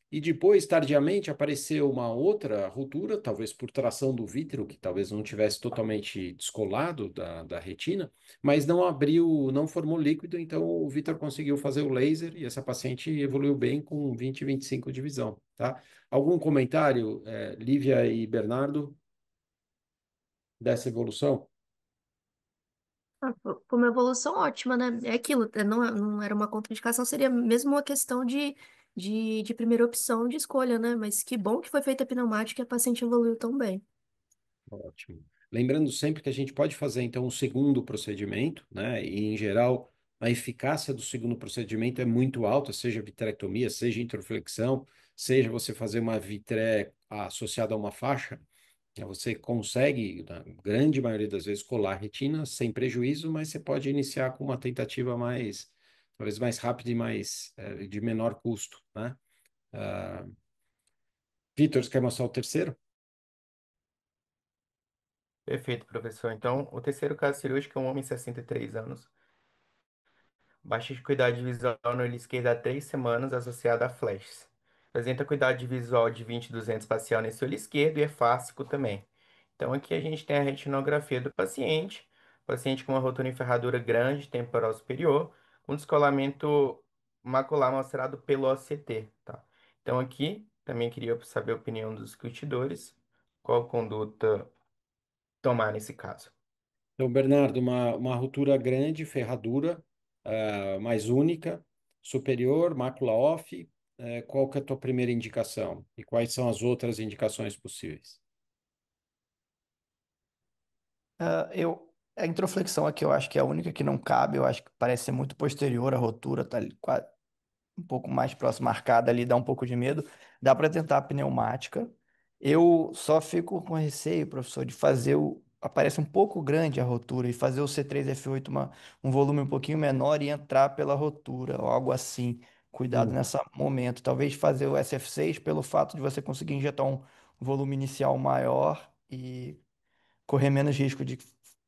E depois, tardiamente, apareceu uma outra ruptura, talvez por tração do vítreo, que talvez não tivesse totalmente descolado da retina, mas não abriu, não formou líquido, então o Vitor conseguiu fazer o laser e essa paciente evoluiu bem com 20 e 25 de visão, tá? Algum comentário, Lívia e Bernardo, dessa evolução? Foi uma evolução ótima, né? É aquilo, não era uma contraindicação, seria mesmo uma questão de primeira opção de escolha, né? Mas que bom que foi feita a pneumática e a paciente evoluiu tão bem. Ótimo. Lembrando sempre que a gente pode fazer, então, um segundo procedimento, né? E, em geral, a eficácia do segundo procedimento é muito alta, seja vitrectomia, seja introflexão, seja você fazer uma vitré associada a uma faixa, né, você consegue, na grande maioria das vezes, colar a retina sem prejuízo, mas você pode iniciar com uma tentativa mais, talvez mais rápida e mais, de menor custo, né? Ah, Vitor, você quer mostrar o terceiro? Perfeito, professor. Então, o terceiro caso cirúrgico é um homem de 63 anos. Baixa acuidade visual no olho esquerdo há 3 semanas, associada a flashes. Apresenta acuidade visual de 20/200 espacial nesse olho esquerdo e é fásico também. Então aqui a gente tem a retinografia do paciente. Paciente com uma rotura em ferradura grande, temporal superior, com descolamento macular mostrado pelo OCT, tá? Então aqui também queria saber a opinião dos curtidores. Qual conduta tomar nesse caso? Então, Bernardo, uma ruptura grande, ferradura, mais única, superior, mácula off, qual que é a tua primeira indicação? E quais são as outras indicações possíveis? A introflexão aqui eu acho que é a única que não cabe, eu acho que parece ser muito posterior à rotura, tá ali, um pouco mais próximo, marcada ali, dá um pouco de medo. Dá para tentar a pneumática. Eu só fico com receio, professor, de fazer o. Aparece um pouco grande a rotura e fazer o C3F8 um volume um pouquinho menor e entrar pela rotura, ou algo assim. Cuidado Hum. nesse momento. Talvez fazer o SF6 pelo fato de você conseguir injetar um volume inicial maior e correr menos risco de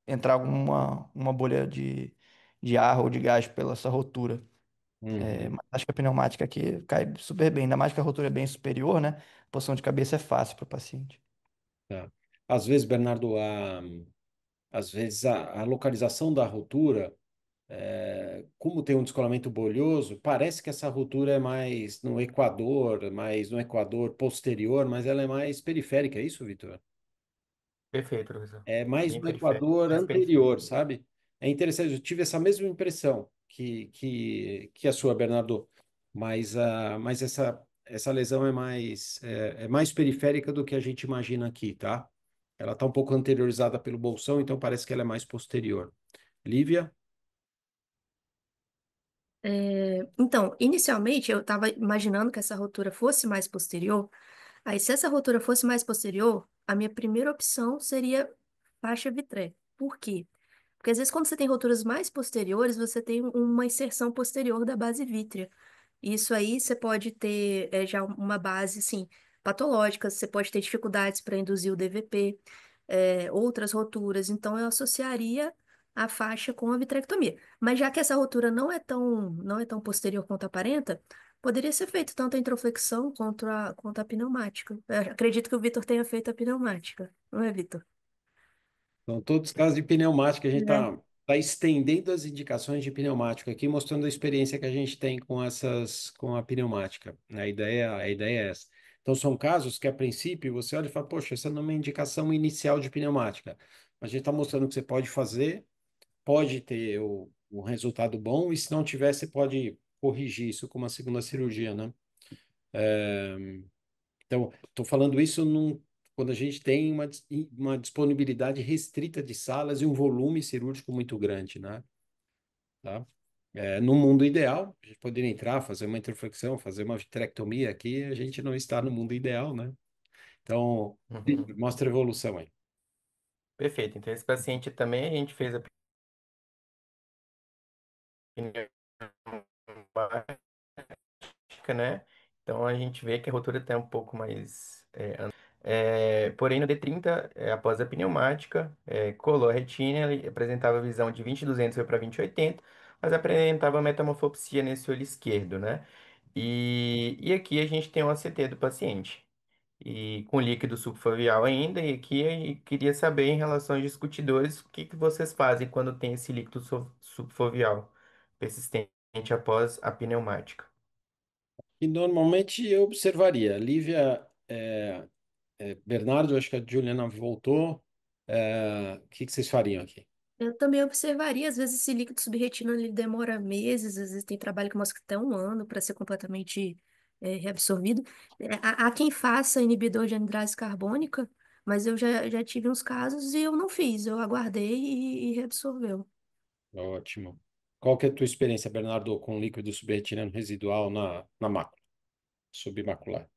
entrar uma bolha de ar ou de gás pela essa rotura. Uhum. Mas acho que a pneumática aqui cai super bem, ainda mais que a rotura é bem superior, né? A posição de cabeça é fácil para o paciente. Tá. Às vezes, Bernardo, às vezes a localização da rotura, como tem um descolamento bolhoso, parece que essa rotura é mais no equador posterior, mas ela é mais periférica, é isso, Vitor? Perfeito, professor. É mais Bem no periférico, equador mais periférico. anterior, sabe? É interessante, eu tive essa mesma impressão que a sua, Bernardo, mas essa lesão é mais periférica do que a gente imagina aqui, tá? Ela está um pouco anteriorizada pelo bolsão, então parece que ela é mais posterior. Lívia? Então, inicialmente eu estava imaginando que essa rotura fosse mais posterior. Aí, se essa rotura fosse mais posterior, a minha primeira opção seria faixa vitré. Por quê? Porque às vezes, quando você tem roturas mais posteriores, você tem uma inserção posterior da base vítrea. Isso aí você pode ter já uma base, sim, patológica, você pode ter dificuldades para induzir o DVP, outras roturas. Então, eu associaria a faixa com a vitrectomia. Mas já que essa rotura não é tão posterior quanto aparenta, poderia ser feito tanto a introflexão quanto a pneumática. Eu acredito que o Vitor tenha feito a pneumática, não é, Vitor? São todos casos de pneumática, a gente É. tá estendendo as indicações de pneumática aqui, mostrando a experiência que a gente tem com a pneumática. A ideia é essa. Então, são casos que, a princípio, você olha e fala, poxa, essa não é uma indicação inicial de pneumática. A gente está mostrando que você pode fazer, pode ter o resultado bom, e se não tiver, você pode corrigir isso com uma segunda cirurgia, né? Então, estou falando isso quando a gente tem uma disponibilidade restrita de salas e um volume cirúrgico muito grande, né? Tá? No mundo ideal, a gente poderia entrar, fazer uma interflexão, fazer uma vitrectomia aqui, a gente não está no mundo ideal, né? Então, Uhum. mostra a evolução aí. Perfeito. Então, esse paciente também a gente fez a pneumática, né? Então, a gente vê que a rotura está um pouco mais. Porém, no D30, após a pneumática, colou a retina, ele apresentava visão de 20/200 foi para 20/80, mas apresentava metamorfopsia nesse olho esquerdo, né? E aqui a gente tem um ACT do paciente. E com líquido subfoveal ainda, e aqui eu queria saber em relação aos discutidores, o que que vocês fazem quando tem esse líquido subfoveal persistente após a pneumática? E normalmente eu observaria, Lívia, Bernardo, acho que a Juliana voltou. O que que vocês fariam aqui? Eu também observaria, às vezes esse líquido subretino ele demora meses, às vezes tem trabalho que mostra que até um ano para ser completamente reabsorvido. Há quem faça inibidor de anidrase carbônica, mas eu já tive uns casos e eu não fiz, eu aguardei e reabsorveu. Ótimo. Qual que é a tua experiência, Bernardo, com líquido subretinano residual na mácula, submacular?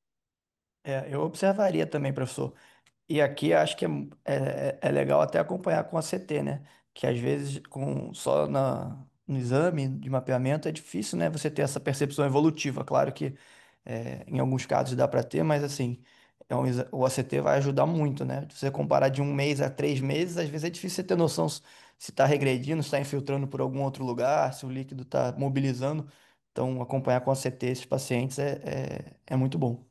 Eu observaria também, professor. E aqui acho que é legal até acompanhar com a CT, né? Que às vezes só no exame de mapeamento é difícil, né? Você ter essa percepção evolutiva. Claro que em alguns casos dá para ter, mas assim, o ACT vai ajudar muito, né? Se você comparar de 1 mês a 3 meses, às vezes é difícil você ter noção se está regredindo, se está infiltrando por algum outro lugar, se o líquido está mobilizando. Então, acompanhar com a CT esses pacientes é muito bom.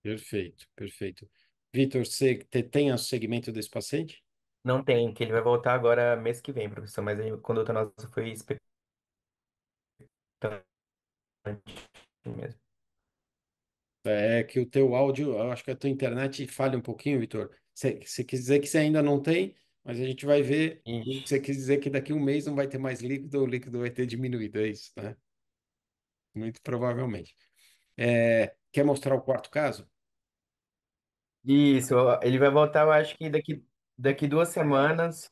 Perfeito, perfeito. Vitor, você tem o segmento desse paciente? Não tem, que ele vai voltar agora mês que vem, professor, mas aí a conduta nossa foi expectante mesmo. É que o teu áudio, eu acho que a tua internet falha um pouquinho, Vitor. Você quis dizer que você ainda não tem, mas a gente vai ver. Ixi. Você quis dizer que daqui a um mês não vai ter mais líquido, ou o líquido vai ter diminuído, é isso, né? Muito provavelmente. Quer mostrar o quarto caso? Isso, ele vai voltar, eu acho que daqui 2 semanas,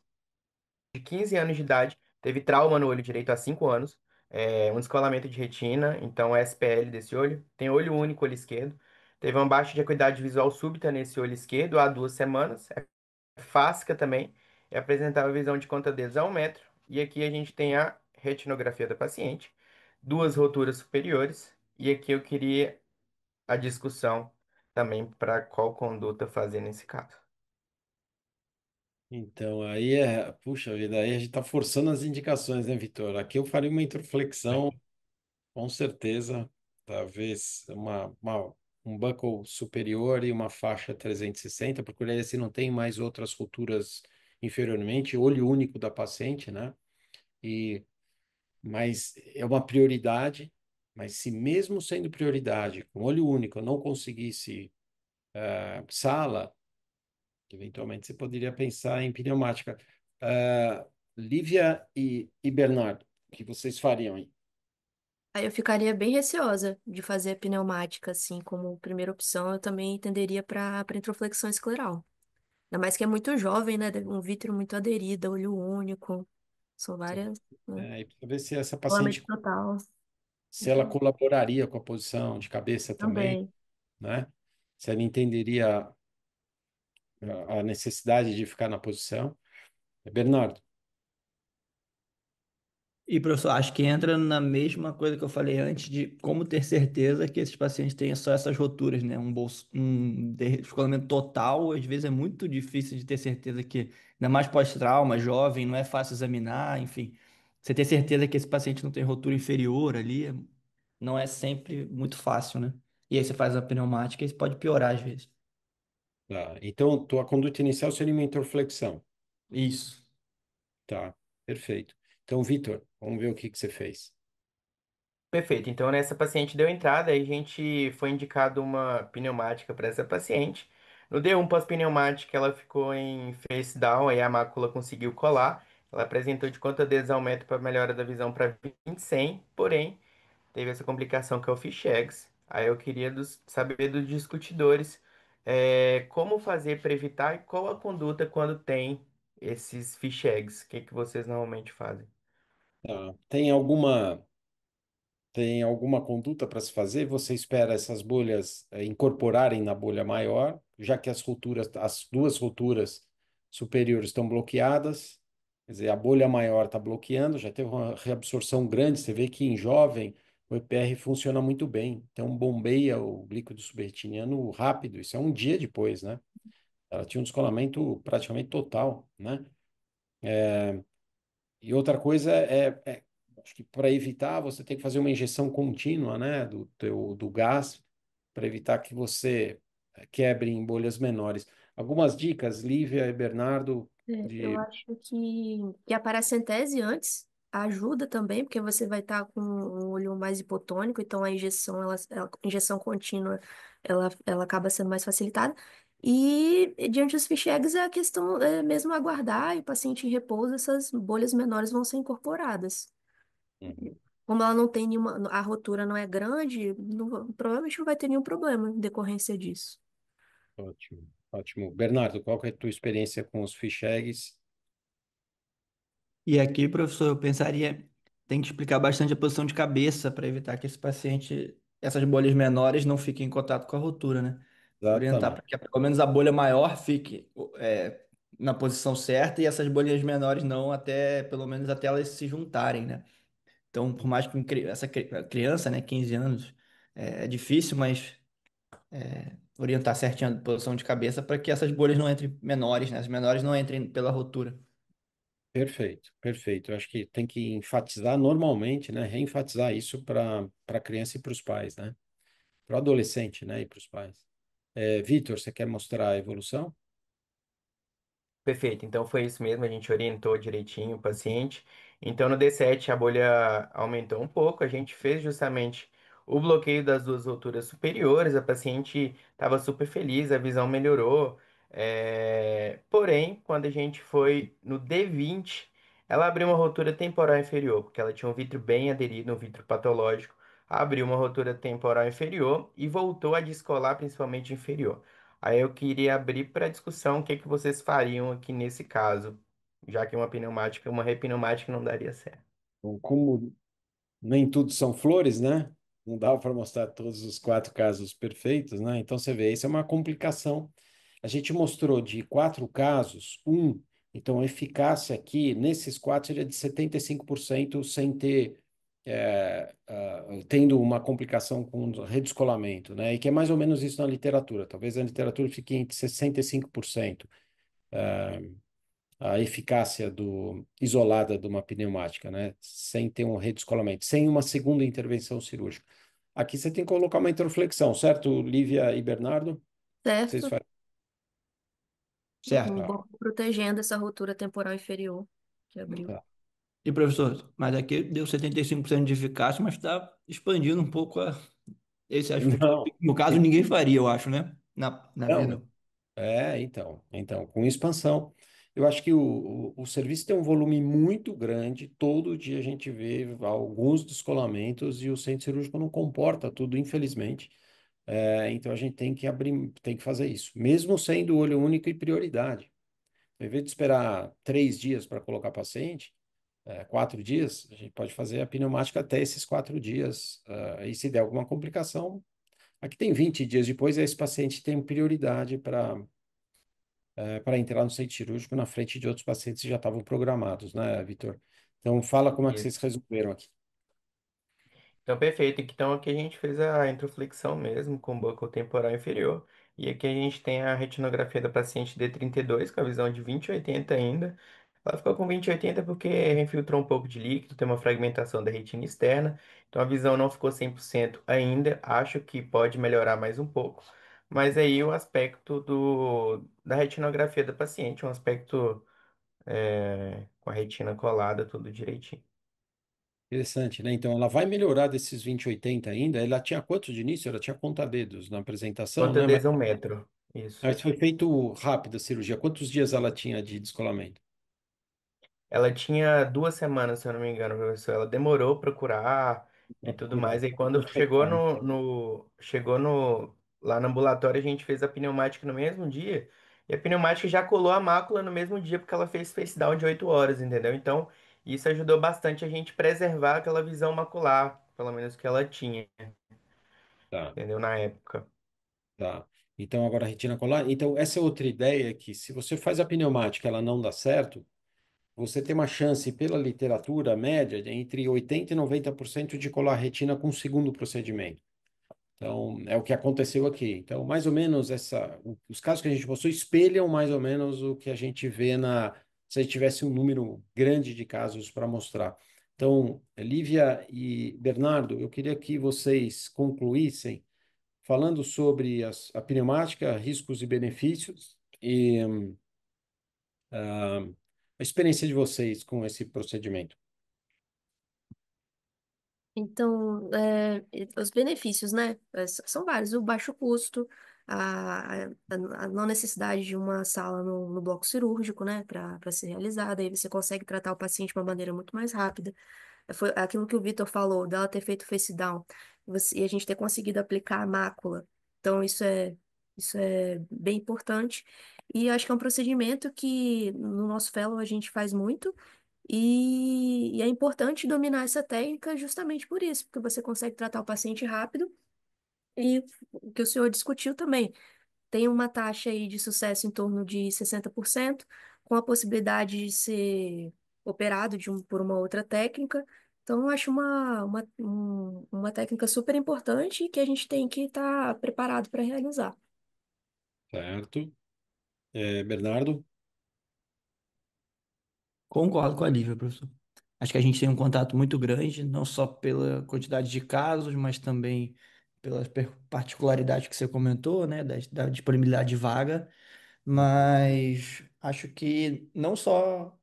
de 15 anos de idade, teve trauma no olho direito há 5 anos, um descolamento de retina, então SPL desse olho, tem olho único, olho esquerdo, teve uma baixa de acuidade visual súbita nesse olho esquerdo há 2 semanas, fáscica também, e apresentava visão de conta-dedos a 1 metro, e aqui a gente tem a retinografia da paciente, duas roturas superiores, e aqui eu queria a discussão também para qual conduta fazer nesse caso. Então, puxa vida, aí a gente está forçando as indicações, né, Vitor? Aqui eu faria uma introflexão com certeza, talvez um buckle superior e uma faixa 360, procuraria se não tem mais outras rupturas inferiormente, olho único da paciente, né? E, mas é uma prioridade, mas se mesmo sendo prioridade, com olho único, eu não conseguisse sala, eventualmente você poderia pensar em pneumática. Lívia e Bernardo, o que vocês fariam aí? Aí eu ficaria bem receosa de fazer a pneumática, assim, como primeira opção. Eu também tenderia para introflexão escleral. Ainda mais que é muito jovem, né? Um vítreo muito aderido, olho único. São várias, né? E para ver se essa Isolamento paciente, total. se ela colaboraria com a posição de cabeça também, Também. né? Se ela entenderia a necessidade de ficar na posição. Bernardo, E, professor, acho que entra na mesma coisa que eu falei antes de como ter certeza que esses pacientes têm só essas roturas, né? Descolamento total, às vezes é muito difícil de ter certeza que, ainda mais pós-trauma, jovem, não é fácil examinar, enfim. Você ter certeza que esse paciente não tem rotura inferior ali, não é sempre muito fácil, né? E aí você faz a pneumática e isso pode piorar às vezes. tá. Então, tua conduta inicial seria uma interflexão. Isso. Tá, perfeito. Então, Vitor, vamos ver o que que você fez. Perfeito. Então, nessa paciente deu entrada, aí a gente foi indicado uma pneumática para essa paciente. No D1 pós-pneumática, ela ficou em face down, aí a mácula conseguiu colar. Ela apresentou de quanto desaumento para melhora da visão para 20/100, porém, teve essa complicação que é o fish eggs. Aí eu queria saber dos discutidores como fazer para evitar e qual a conduta quando tem esses fish eggs. O que que vocês normalmente fazem? Tá. Tem alguma conduta para se fazer? Você espera essas bolhas incorporarem na bolha maior, já que as duas roturas superiores estão bloqueadas, quer dizer, a bolha maior está bloqueando, já teve uma reabsorção grande. Você vê que em jovem o EPR funciona muito bem, então bombeia o líquido subretiniano rápido, isso é um dia depois, né? Ela tinha um descolamento praticamente total, né? E outra coisa acho que para evitar, você tem que fazer uma injeção contínua, né, do gás, para evitar que você quebre em bolhas menores. Algumas dicas, Lívia e Bernardo, Eu de... acho que a paracentese antes ajuda também, porque você vai estar com um olho mais hipotônico, então a injeção, a injeção contínua, ela acaba sendo mais facilitada. E diante dos fichegs é a questão é mesmo aguardar e o paciente em repouso, essas bolhas menores vão ser incorporadas. Uhum, Como ela não tem nenhuma, a rotura não é grande, provavelmente não vai ter nenhum problema em decorrência disso. ótimo, ótimo. Bernardo, qual que é a tua experiência com os fish eggs? E aqui, professor, eu pensaria, tem que explicar bastante a posição de cabeça para evitar que esse paciente, essas bolhas menores não fiquem em contato com a rotura, né? Orientar para Exatamente. que pelo menos a bolha maior fique na posição certa e essas bolhas menores não, até pelo menos até elas se juntarem, né? Então, por mais que a criança, né, 15 anos, é difícil, mas orientar certinho a posição de cabeça para que essas bolhas não entrem menores, né? As menores não entrem pela rotura. Perfeito, perfeito. Eu acho que tem que enfatizar normalmente, né, reenfatizar isso para a criança e para os pais, né? Para o adolescente, né, e para os pais. Vitor, você quer mostrar a evolução? Perfeito, então foi isso mesmo, a gente orientou direitinho o paciente. Então no D7 a bolha aumentou um pouco, a gente fez justamente o bloqueio das duas alturas superiores, a paciente estava super feliz, a visão melhorou. Porém, quando a gente foi no D20, ela abriu uma rotura temporal inferior, porque ela tinha um vítreo bem aderido, um vítreo patológico, abriu uma rotura temporal inferior e voltou a descolar principalmente inferior. Aí eu queria abrir para discussão o que que vocês fariam aqui nesse caso, já que uma pneumática, uma repneumática não daria certo. Bom, como nem tudo são flores, né? Não dá para mostrar todos os quatro casos perfeitos, né? Então você vê, isso é uma complicação. A gente mostrou de quatro casos, então a eficácia aqui nesses quatro seria de 75% sem ter tendo uma complicação com redescolamento, né? E que é mais ou menos isso na literatura. Talvez a literatura fique entre 65%. a eficácia isolada de uma pneumática, né? Sem ter um redescolamento, sem uma segunda intervenção cirúrgica. Aqui você tem que colocar uma introflexão, certo, Lívia e Bernardo? Vocês Certo? fazem. Um Certo. Tá, bom protegendo essa rotura temporal inferior que abriu. tá. E professor, mas aqui deu 75% de eficácia, mas está expandindo um pouco esse aspecto. Não, No caso, ninguém faria, eu acho, né? Na não. vida. Então, com expansão. Eu acho que o serviço tem um volume muito grande, todo dia a gente vê alguns descolamentos e o centro cirúrgico não comporta tudo, infelizmente. Então a gente tem que abrir, tem que fazer isso, mesmo sendo olho único e prioridade. Ao invés de esperar 3 dias para colocar paciente, 4 dias, a gente pode fazer a pneumática até esses 4 dias. E se der alguma complicação, aqui tem 20 dias depois, esse paciente tem prioridade para entrar no centro cirúrgico na frente de outros pacientes que já estavam programados, né, Vitor? Então, fala como é que vocês Isso. resolveram aqui. Então, perfeito. Então, aqui a gente fez a introflexão mesmo com o buccal temporal inferior. E aqui a gente tem a retinografia da paciente D32, com a visão de 20/80 ainda. Ela ficou com 20/80 porque infiltrou um pouco de líquido, tem uma fragmentação da retina externa. Então, a visão não ficou 100% ainda. Acho que pode melhorar mais um pouco. Mas aí o aspecto da retinografia da paciente, um aspecto com a retina colada, tudo direitinho. Interessante, né? Então, ela vai melhorar desses 20/80 ainda. Ela tinha quanto de início? Ela tinha conta-dedos na apresentação, Quanto a né? Mas, desômetro? Isso. mas foi feito rápido a cirurgia. Quantos dias ela tinha de descolamento? Ela tinha 2 semanas, se eu não me engano, professor. Ela demorou para curar e Para tudo procurar. mais. Aí quando chegou lá no ambulatório, a gente fez a pneumática no mesmo dia. E a pneumática já colou a mácula no mesmo dia, porque ela fez face down de 8 horas, entendeu? Então, isso ajudou bastante a gente preservar aquela visão macular, pelo menos que ela tinha, Tá, entendeu? Na época. tá. Então, agora a retina colar. Então, essa é outra ideia que se você faz a pneumática, ela não dá certo, você tem uma chance, pela literatura média, de entre 80% e 90% de colar a retina com o segundo procedimento. Então, é o que aconteceu aqui. Então, mais ou menos, os casos que a gente mostrou espelham mais ou menos o que a gente vê se a gente tivesse um número grande de casos para mostrar. Então, Lívia e Bernardo, eu queria que vocês concluíssem falando sobre a pneumática, riscos e benefícios, e a experiência de vocês com esse procedimento. Então, os benefícios, né? São vários. O baixo custo, a não necessidade de uma sala no bloco cirúrgico, né? Para ser realizada. Aí você consegue tratar o paciente de uma maneira muito mais rápida. Foi aquilo que o Vitor falou, dela ter feito face down. E a gente ter conseguido aplicar a mácula. Então, isso é bem importante. E acho que é um procedimento que no nosso fellow a gente faz muito. E é importante dominar essa técnica justamente por isso, porque você consegue tratar o paciente rápido e o que o senhor discutiu também. Tem uma taxa aí de sucesso em torno de 60%, com a possibilidade de ser operado por uma outra técnica. Então, eu acho uma técnica super importante e que a gente tem que estar preparado para realizar. Certo? Bernardo? Concordo com a Lívia, professor. Acho que a gente tem um contato muito grande, não só pela quantidade de casos, mas também pelas particularidades que você comentou, né, da disponibilidade de vaga. Mas acho que não só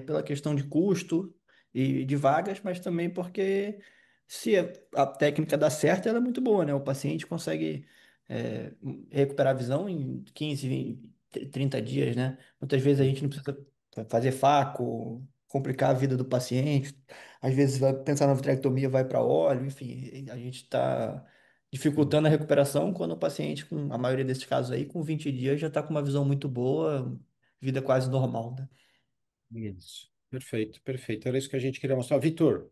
pela questão de custo e de vagas, mas também porque se a técnica dá certo, ela é muito boa, né? O paciente consegue é, recuperar a visão em 15, 20, 30 dias, né? Muitas vezes a gente não precisa fazer faco, complicar a vida do paciente. Às vezes vai pensar na vitrectomia, vai para óleo, enfim, a gente está dificultando a recuperação quando o paciente, com a maioria desses casos aí, com 20 dias já está com uma visão muito boa, vida quase normal, né? Isso. Perfeito, perfeito. Era isso que a gente queria mostrar. Vitor,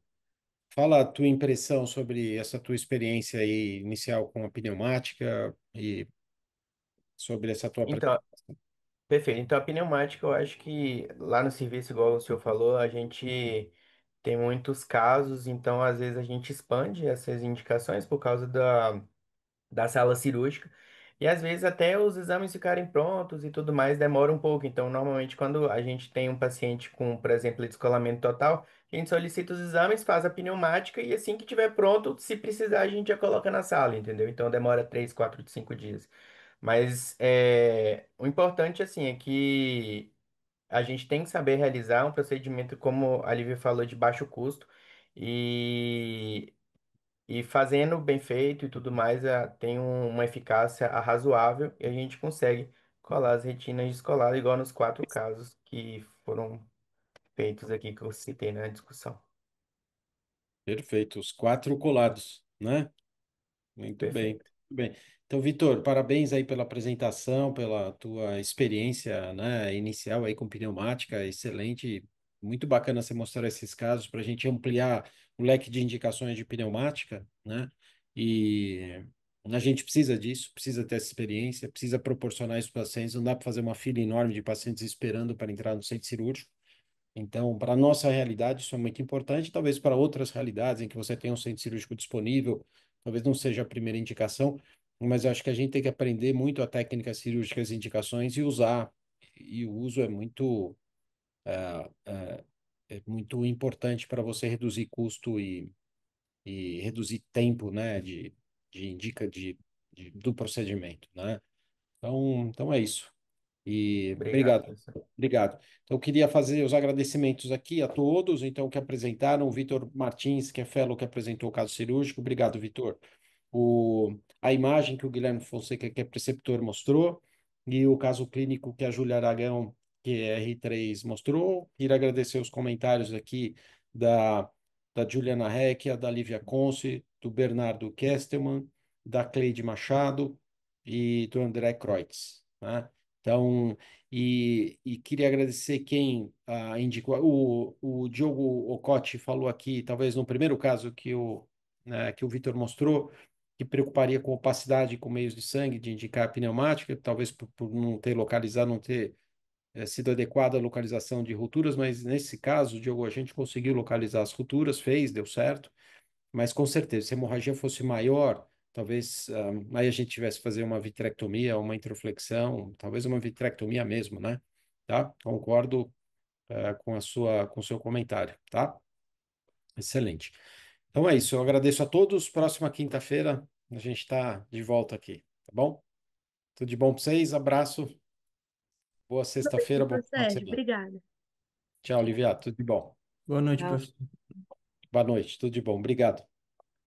fala a tua impressão sobre essa tua experiência aí inicial com a pneumática e sobre essa tua Então, preparação. perfeito. Então, a pneumática, eu acho que lá no serviço, igual o senhor falou, a gente tem muitos casos, então às vezes a gente expande essas indicações por causa da sala cirúrgica. E às vezes até os exames ficarem prontos e tudo mais demora um pouco. Então, normalmente, quando a gente tem um paciente com, por exemplo, descolamento total, a gente solicita os exames, faz a pneumática e assim que tiver pronto, se precisar, a gente já coloca na sala, entendeu? Então demora 3, 4, 5 dias. Mas o importante, assim, é que a gente tem que saber realizar um procedimento, como a Lívia falou, de baixo custo. E e fazendo bem feito e tudo mais, tem uma eficácia razoável e a gente consegue colar as retinas descoladas, igual nos 4 casos que foram feitos aqui, que eu citei na discussão. Perfeito, os quatro colados, né? Muito bem, muito Perfeito. bem. Então, Vitor, parabéns aí pela apresentação, pela tua experiência, né, inicial aí com pneumática, excelente. Muito bacana você mostrar esses casos para a gente ampliar o leque de indicações de pneumática, né? E a gente precisa disso, precisa ter essa experiência, precisa proporcionar isso para os pacientes. Não dá para fazer uma fila enorme de pacientes esperando para entrar no centro cirúrgico. Então, para a nossa realidade, isso é muito importante. Talvez para outras realidades em que você tem um centro cirúrgico disponível, talvez não seja a primeira indicação, mas eu acho que a gente tem que aprender muito a técnica cirúrgica, as indicações e usar. E o uso é muito importante para você reduzir custo e reduzir tempo, né, de indica do procedimento, né? Então é isso. E Obrigado, obrigado, professor. obrigado. Então, eu queria fazer os agradecimentos aqui a todos, então, que apresentaram, o Vitor Martins, que é fellow, que apresentou o caso cirúrgico. Obrigado, Vitor. A imagem que o Guilherme Fonseca, que é preceptor, mostrou, e o caso clínico que a Júlia Aragão, que é R3, mostrou. Queria agradecer os comentários aqui da, da Juliana Recchia, da Lívia Conce, do Bernardo Kestelman, da Cleide Machado e do André Kreutz, né? Então, e queria agradecer quem indicou. O Diogo Ocote falou aqui, talvez no primeiro caso que o Vitor mostrou, que preocuparia com opacidade com meios de sangue, de indicar a pneumática, talvez por não ter localizado, não ter sido adequada a localização de rupturas, mas nesse caso, Diogo, a gente conseguiu localizar as rupturas, fez, deu certo. Mas com certeza, se a hemorragia fosse maior, talvez aí a gente tivesse que fazer uma vitrectomia, uma introflexão, talvez uma vitrectomia mesmo, né? Tá? Concordo com o seu comentário, tá? Excelente. Então é isso, eu agradeço a todos. Próxima quinta-feira a gente está de volta aqui, tá bom? Tudo de bom para vocês, abraço, boa Noite, sexta-feira, bom doutor final de Sérgio. semana. Obrigada. Tchau, Liviato, tudo de bom. Boa noite, Tchau. professor. Boa noite, tudo de bom, obrigado.